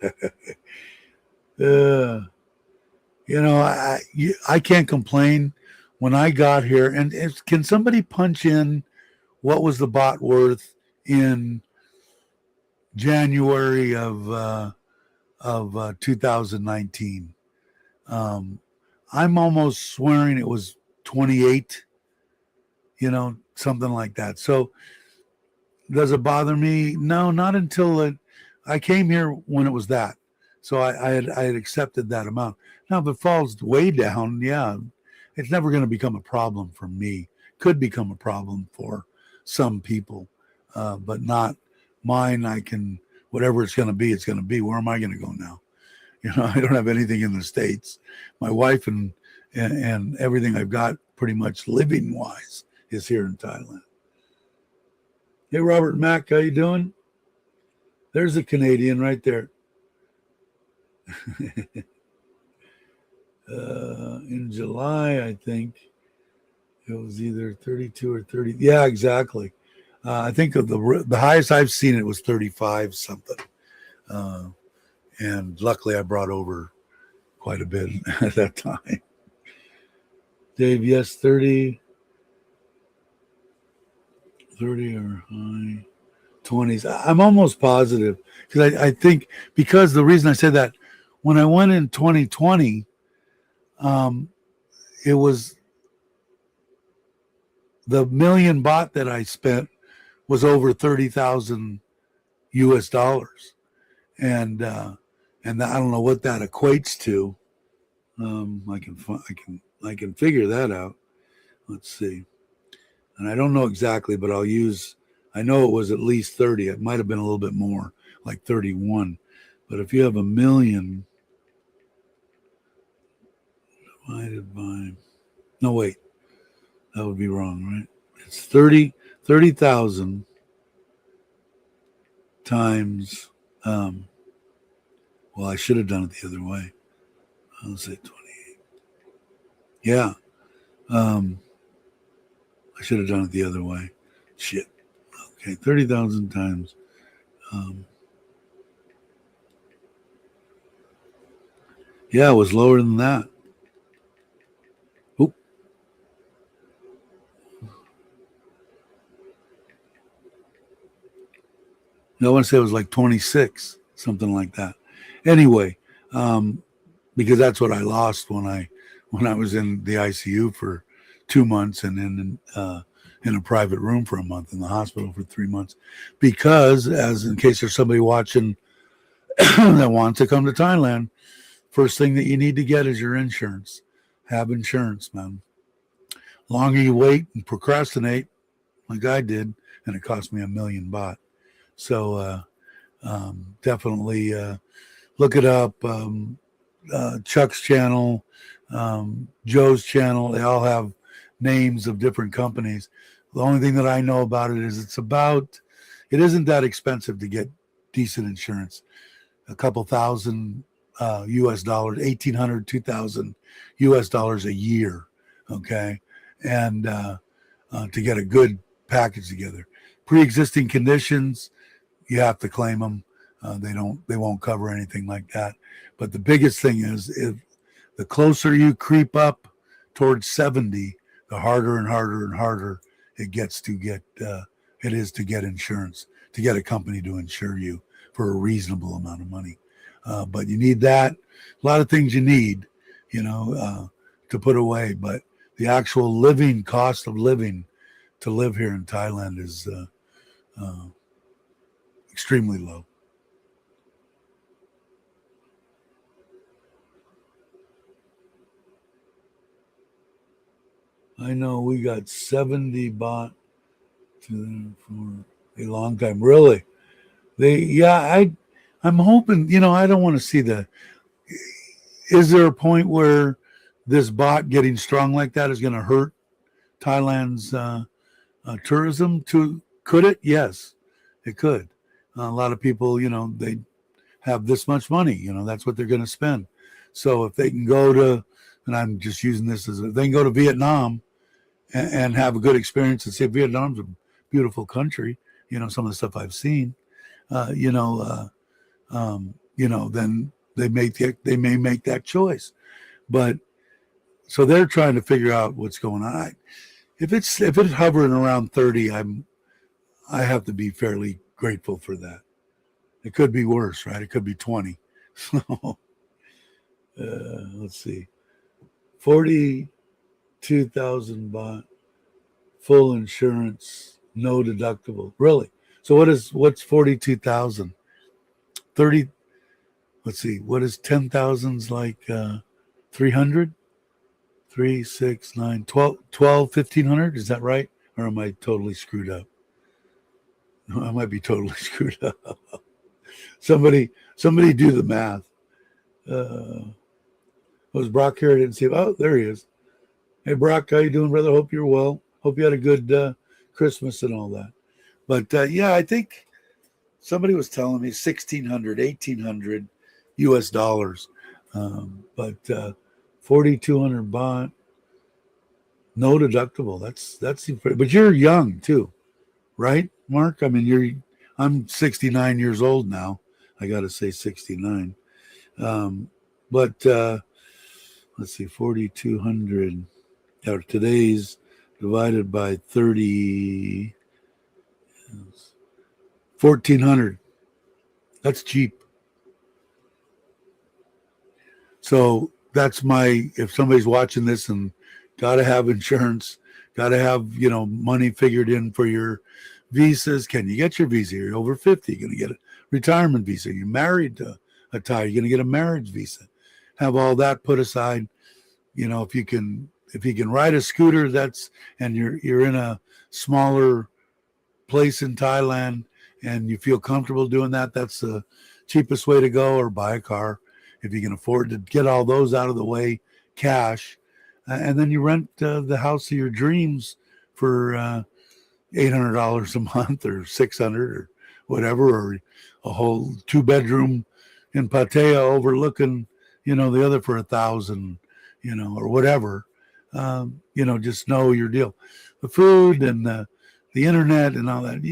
I can't complain. When I got here, and can somebody punch in what was the baht worth in January of 2019? I'm almost swearing it was 28, something like that. So does it bother me? No, not until I came here when it was that. So I had accepted that amount. Now, if it falls way down, yeah, it's never going to become a problem for me. Could become a problem for some people, but not mine. I can, whatever it's going to be, it's going to be. Where am I going to go now? You know, I don't have anything in the States. My wife and everything I've got pretty much living wise is here in Thailand. Hey, Robert Mack, how you doing? There's a Canadian right there. In July, I think it was either 32 or 30. Yeah, exactly. I think of the highest I've seen it was 35 something. And luckily I brought over quite a bit at that time. Dave, yes, 30 or high 20s. I'm almost positive because I think, because the reason I said that, when I went in 2020, it was the million baht that I spent was over 30,000 US dollars. And I don't know what that equates to. I can figure that out. Let's see. And I don't know exactly, but I know it was at least 30. It might have been a little bit more, like 31. But if you have a million divided by, no, wait, that would be wrong, right? It's 30,000 times, well, I should have done it the other way. I'll say 28. Yeah. I should have done it the other way. Shit. Okay, 30,000 times. Yeah, it was lower than that. Oop. I want to say it was like 26, something like that. Anyway, because that's what I lost when I was in the ICU for 2 months and then in a private room for a month, in the hospital for 3 months. Because, as in case there's somebody watching that wants to come to Thailand, first thing that you need to get is your insurance. Have insurance, man. Longer you wait and procrastinate, like I did, and it cost me 1 million baht. So definitely look it up. Chuck's channel, Joe's channel, they all have names of different companies. The only thing that I know about it is it isn't that expensive to get decent insurance. A couple thousand US dollars, 1,800, 2,000 US dollars a year. Okay. And to get a good package together. Pre-existing conditions, you have to claim them. They won't cover anything like that. But the biggest thing is, if the closer you creep up towards 70, the harder and harder and harder it is to get insurance, to get a company to insure you for a reasonable amount of money. But you need that. A lot of things you need, to put away. But the actual cost of living to live here in Thailand is extremely low. I know we got 70 baht for a long time. Really? I'm hoping, I don't want to see is there a point where this baht getting strong like that is going to hurt Thailand's tourism? Could it? Yes, it could. A lot of people, they have this much money, that's what they're going to spend. So if they can go to, and I'm just using this if they can go to Vietnam and have a good experience and say Vietnam's a beautiful country, some of the stuff I've seen, then they may make that choice. But so they're trying to figure out what's going on. If it's hovering around 30, I have to be fairly grateful for that. It could be worse, right? It could be 20. So let's see, 42,000 baht, full insurance, no deductible. Really? So what's 42,000? 30. let's see, what is 10,000's like 300? 3, 6, 9, 12, 12, 1,500? Is that right? Or am I totally screwed up? I might be totally screwed up. Somebody do the math. Was Brock here? I didn't see him. Oh, there he is. Hey, Brock, how you doing, brother? Hope you're well. Hope you had a good Christmas and all that. But yeah, I think somebody was telling me 1,600, 1,800 US dollars. But 4,200 baht, no deductible. That's but you're young too, right, Mark? I mean, I'm 69 years old now. I got to say 69. But let's see, 4,200. Today's divided by 30, 1,400. That's cheap. So that's if somebody's watching this and got to have insurance, got to have, money figured in for your visas. Can you get your visa? You're over 50. You're going to get a retirement visa. You're married to a Thai. You're going to get a marriage visa. Have all that put aside. If you can ride a scooter, and you're in a smaller place in Thailand and you feel comfortable doing that, that's the cheapest way to go, or buy a car if you can afford to get all those out of the way, cash. And then you rent the house of your dreams for $800 a month or $600 or whatever, or a whole 2-bedroom in Pattaya overlooking, the other for $1,000, or whatever. Just know your deal. The food and the internet and all that.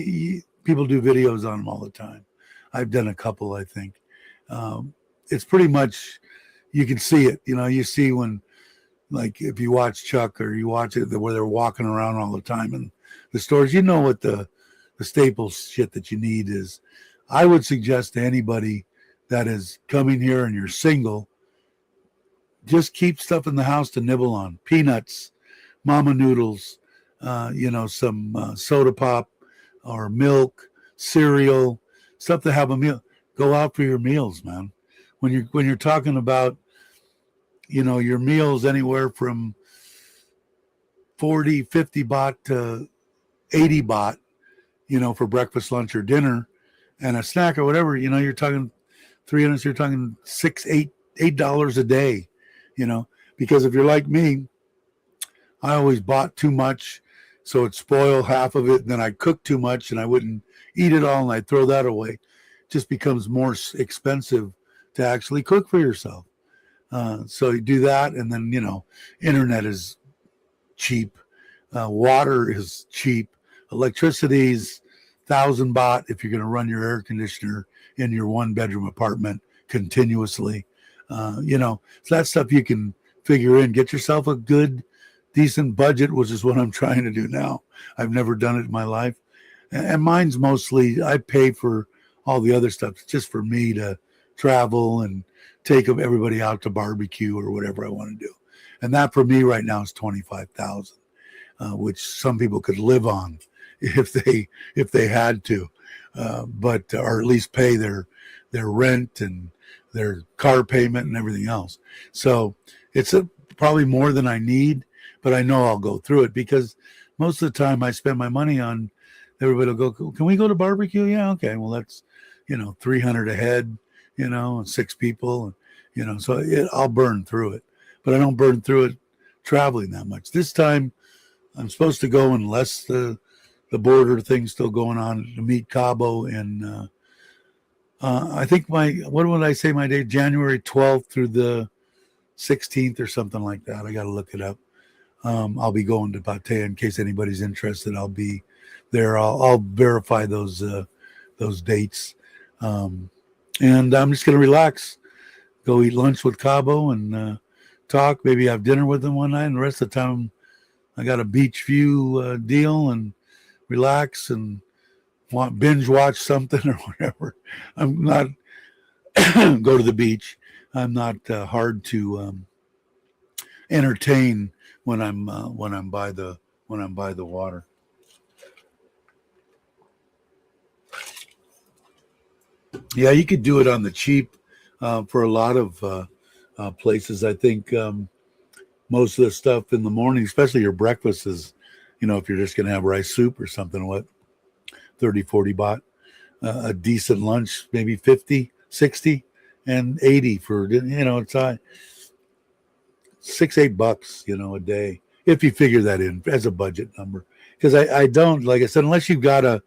People do videos on them all the time. I've done a couple, I think. It's pretty much, you can see it. You see when, like, if you watch Chuck or you watch it where they're walking around all the time in the stores, what the staples shit that you need is. I would suggest to anybody that is coming here and you're single, just keep stuff in the house to nibble on. Peanuts, mama noodles, some soda pop or milk, cereal, stuff to have a meal. Go out for your meals, man. When you're talking about, your meals anywhere from 40, 50 baht to 80 baht, for breakfast, lunch, or dinner, and a snack or whatever, you're talking 300, you're talking $8 a day, because if you're like me, I always bought too much, so it spoiled half of it, and then I cooked too much and I wouldn't eat it all and I'd throw that away. It just becomes more expensive to actually cook for yourself. So you do that, and then, internet is cheap. Water is cheap. Electricity is 1,000 baht if you're going to run your air conditioner in your 1-bedroom apartment continuously. So that stuff you can figure in. Get yourself a good, decent budget, which is what I'm trying to do now. I've never done it in my life. And mine's mostly, I pay for all the other stuff. It's just for me to travel and take everybody out to barbecue or whatever I want to do. And that for me right now is 25,000, which some people could live on if they had to, but or at least pay their rent and their car payment and everything else. So it's probably more than I need, but I know I'll go through it because most of the time I spend my money on, everybody will go, can we go to barbecue? Yeah, okay. Well, that's, 300 a head, and 6 people, and, so I'll burn through it, but I don't burn through it traveling that much. This time I'm supposed to go, unless the border thing's still going on, to meet Cabo, and I think what would I say my date? January 12th through the 16th or something like that. I got to look it up. I'll be going to Pattaya in case anybody's interested. I'll be there. I'll verify those dates. And I'm just going to relax, go eat lunch with Cabo and talk, maybe have dinner with him one night. And the rest of the time I got a beach view deal and relax and binge watch something or whatever. I'm not go to the beach. I'm not hard to entertain when I'm by the water. Yeah, you could do it on the cheap. for a lot of places. I think most of the stuff in the morning, especially your breakfast, is, if you're just going to have rice soup or something, what, 30, 40 baht. A decent lunch, maybe 50, 60, and 80 for, it's $6-8, a day, if you figure that in as a budget number. Because I don't, like I said, unless you've got a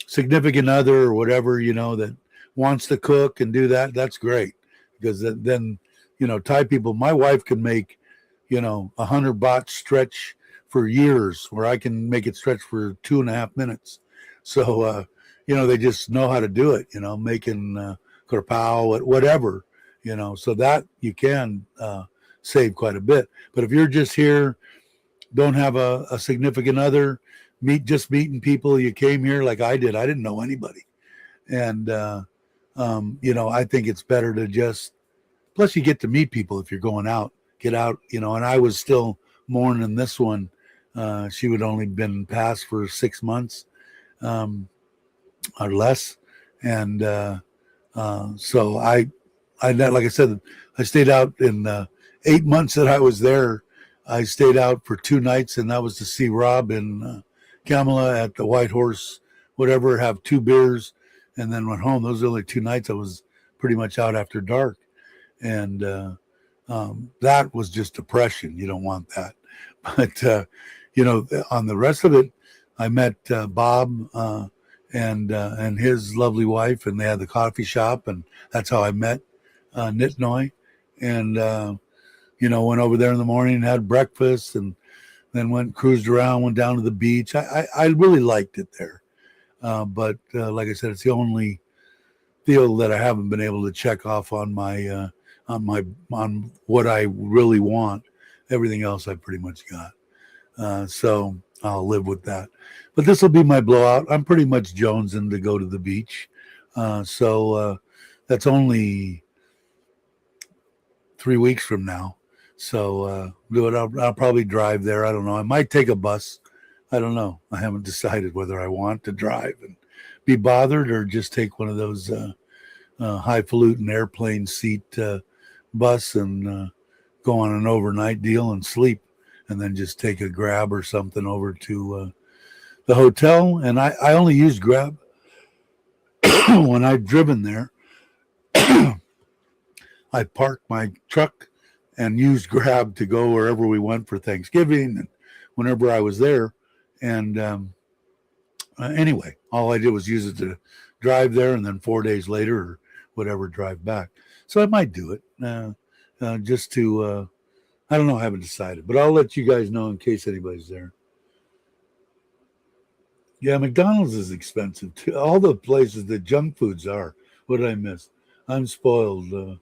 significant other or whatever, that wants to cook and do that, that's great. Because then Thai people, my wife can make, 100 baht stretch for years, where I can make it stretch for 2.5 minutes. So, they just know how to do it, making krapao, whatever, so that you can save quite a bit. But if you're just here, don't have a significant other, meeting people, you came here like I did. I didn't know anybody. And, I think it's better to just, plus you get to meet people if you're going out, get out, and I was still mourning this one. She would only been passed for 6 months or less. And so I, like I said, I stayed out in 8 months that I was there. I stayed out for 2 nights, and that was to see Rob and Kamala at the White Horse, whatever, have 2 beers, and then went home. Those were the only 2 nights I was pretty much out after dark. And that was just depression. You don't want that. But, on the rest of it, I met Bob and his lovely wife, and they had the coffee shop, and that's how I met Nitnoy. And, went over there in the morning and had breakfast, and then cruised around, went down to the beach. I really liked it there. But like I said, it's the only deal that I haven't been able to check off on what I really want. Everything else I pretty much got. So I'll live with that. But this will be my blowout. I'm pretty much jonesing to go to the beach. So that's only 3 weeks from now. So do it. I'll probably drive there. I don't know. I might take a bus. I don't know. I haven't decided whether I want to drive and be bothered or just take one of those highfalutin airplane seat bus and go on an overnight deal and sleep, and then just take a Grab or something over to the hotel. And I only used Grab when I've driven there. I parked my truck and used Grab to go wherever we went for Thanksgiving and whenever I was there. And anyway, all I did was use it to drive there, and then 4 days later or whatever, drive back. So I might do it just to, I don't know, I haven't decided, but I'll let you guys know in case anybody's there. Yeah, McDonald's is expensive too. All the places that junk foods are. What did I miss? I'm spoiled.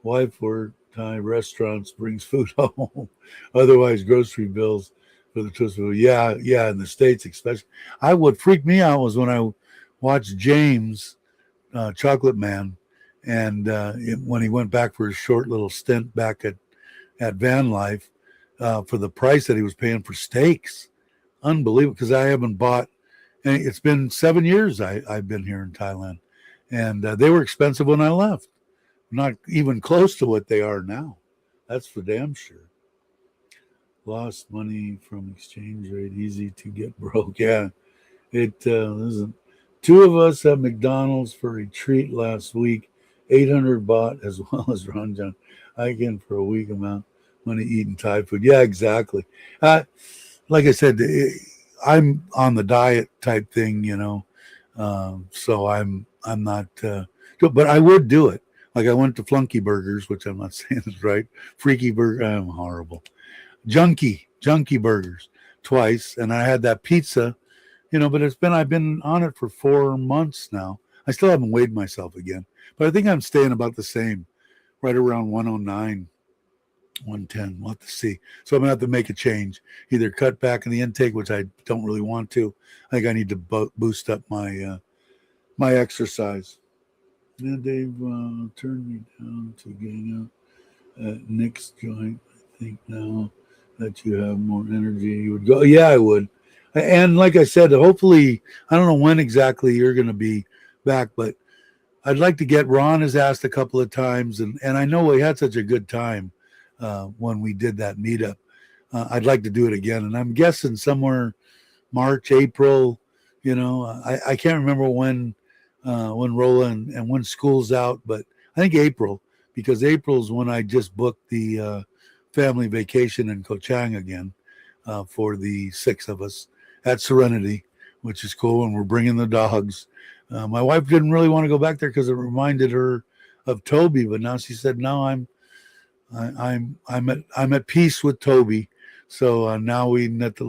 Wife work, Thai restaurants, brings food home. Otherwise, grocery bills for the twist. Yeah, in the States especially. What freaked me out was when I watched James, Chocolate Man, and when he went back for his short little stint back at Van Life, for the price that he was paying for steaks. Unbelievable, because I haven't bought, and it's been 7 years I've been here in Thailand, and they were expensive when I left. Not even close to what they are now. That's for damn sure. Lost money from exchange rate, easy to get broke. Yeah, it isn't. 2 of us at McDonald's for a treat last week, 800 baht, as well as Ranjan. Again, for a week amount money eating Thai food. Yeah, exactly. Like I said, I'm on the diet type thing, so I'm not. But I would do it. Like I went to Flunky Burgers, which I'm not saying is right. Freaky Burger, I'm horrible. Junky Burgers twice, and I had that pizza, but I've been on it for 4 months now. I still haven't weighed myself again, but I think I'm staying about the same, right around 109, 110. We'll have to see. So I'm gonna have to make a change, either cut back in the intake, which I don't really want to. I think I need to boost up my my exercise. And they've turned me down to getting out at Nick's joint. I think now that you have more energy, you would go. Yeah, I would. And like I said, hopefully, I don't know when exactly you're going to be back, but I'd like to get, Ron has asked a couple of times, and I know we had such a good time when we did that meetup. I'd like to do it again, and I'm guessing somewhere March, April. I can't remember when Roland and when school's out, but I think April, because April's when I just booked the family vacation in Ko Chang again for the 6 of us at Serenity, which is cool, and we're bringing the dogs. My wife didn't really want to go back there because it reminded her of Toby, but now she said, "No, I'm at peace with Toby." So now we need to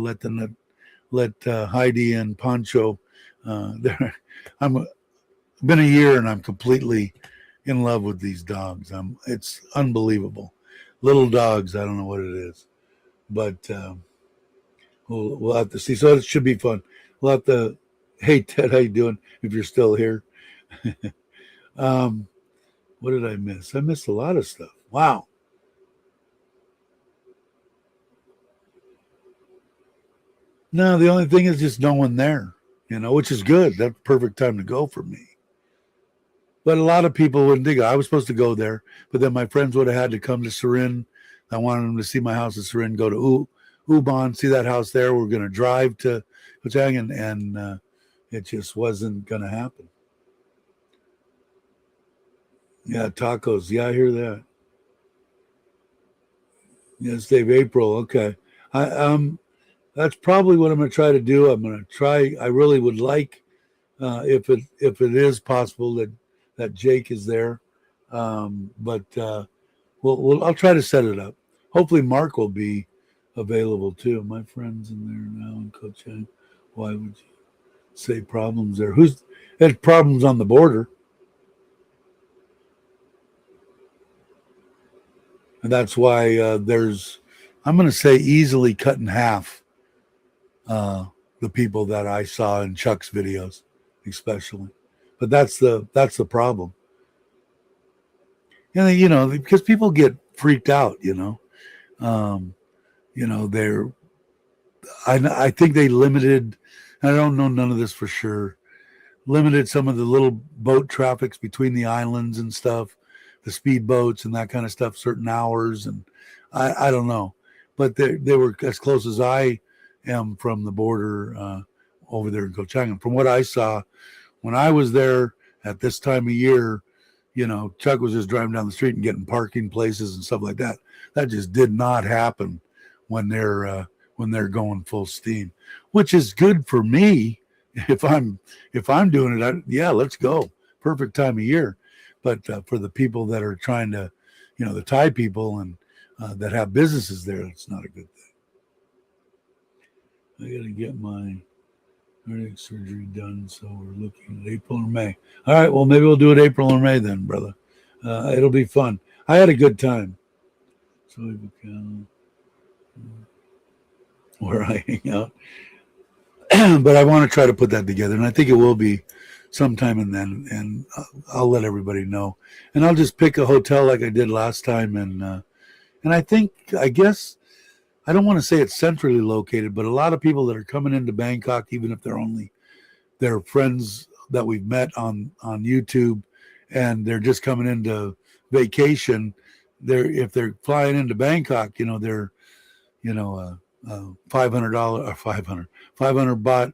let Heidi and Pancho. There, I'm been a year and I'm completely in love with these dogs. It's unbelievable. Little dogs, I don't know what it is, but we'll have to see. So it should be fun. We'll have to. Hey Ted, how you doing? If you're still here. um, what did I miss? I missed a lot of stuff. Wow. No, the only thing is just no one there, which is good. That's perfect time to go for me. But a lot of people wouldn't think I was supposed to go there, but then my friends would have had to come to Surin. I wanted them to see my house in Surin, go to Ubon, see that house there. We're going to drive to Kochang, and it just wasn't going to happen. Yeah, tacos. Yeah, I hear that. Yes, Dave. April. Okay. I That's probably what I'm going to try to do. I'm going to try. I really would like, if it is possible that Jake is there, but I'll try to set it up. Hopefully, Mark will be available too. My friends in there now in Coaching. Why would you say problems there? Who's had problems on the border? And that's why there's, I'm going to say, easily cut in half uh, the people that I saw in Chuck's videos, especially. But that's the problem. And because people get freaked out, um, they're I think they limited. I don't know none of this for sure. Limited some of the little boat traffics between the islands and stuff, the speed boats and that kind of stuff, certain hours, and I don't know, but they were as close as I am from the border over there in Kochang. And from what I saw when I was there at this time of year, Chuck was just driving down the street and getting parking places and stuff like that. That just did not happen when they're going full steam, which is good for me if I'm doing it. Yeah, let's go. Perfect time of year. But for the people that are trying to, the Thai people and that have businesses there, it's not a good thing. I got to get my cardiac surgery done, so we're looking at April or May. All right, well, maybe we'll do it April or May then, brother. It'll be fun. I had a good time. So where I hang out. But I want to try to put that together, and I think it will be sometime and then, and I'll let everybody know. And I'll just pick a hotel like I did last time, and I guess I don't want to say it's centrally located, but a lot of people that are coming into Bangkok, even if they're friends that we've met on YouTube, and they're just coming into vacation. If they're flying into Bangkok, they're $500 or 500 baht,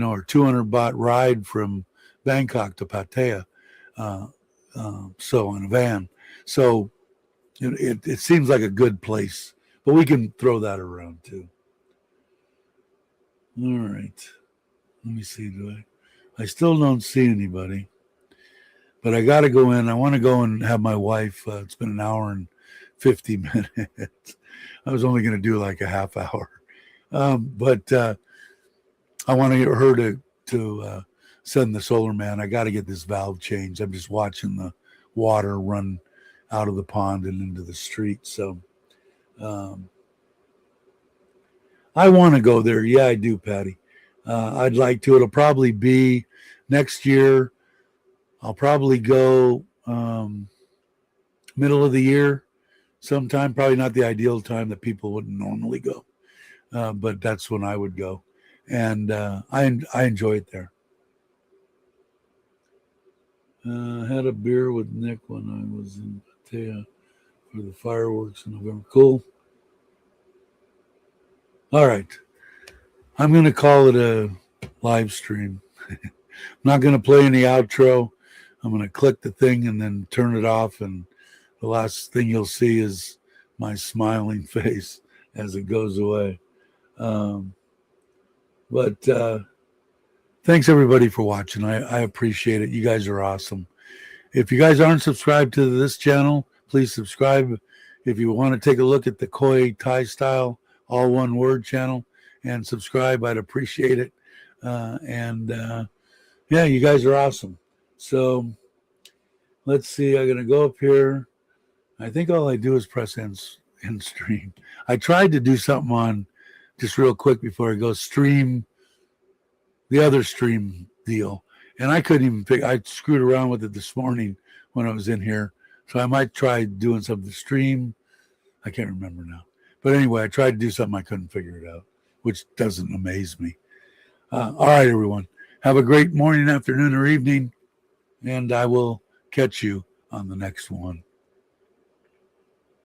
or 200 baht ride from Bangkok to Pattaya. Uh, so in a van. So it seems like a good place, but we can throw that around too. All right. Let me see. I still don't see anybody, but I got to go in. I want to go and have my wife. It's been an hour and 50 minutes. I was only going to do like a half hour. But I want to get her to send the solar man. I got to get this valve changed. I'm just watching the water run out of the pond and into the street. So I want to go there. Yeah, I do, Patty. I'd like to. It'll probably be next year. I'll probably go middle of the year sometime. Probably not the ideal time that people wouldn't normally go, but that's when I would go. And I enjoy it there. Had a beer with Nick when I was in Pattaya for the fireworks in November. Cool. All right. I'm going to call it a live stream. I'm not going to play any outro. I'm going to click the thing and then turn it off. And the last thing you'll see is my smiling face as it goes away. But thanks everybody for watching. I appreciate it. You guys are awesome. If you guys aren't subscribed to this channel, please subscribe. If you want to take a look at the Koi Thai Style, all one word channel, and subscribe, I'd appreciate it. Yeah, you guys are awesome. So let's see. I'm going to go up here. I think all I do is press end stream. I tried to do something on just real quick before I go stream the other stream deal. And I couldn't even pick. I screwed around with it this morning when I was in here. So I might try doing something to stream. I can't remember now. But anyway, I tried to do something. I couldn't figure it out, which doesn't amaze me. All right, everyone. Have a great morning, afternoon, or evening. And I will catch you on the next one.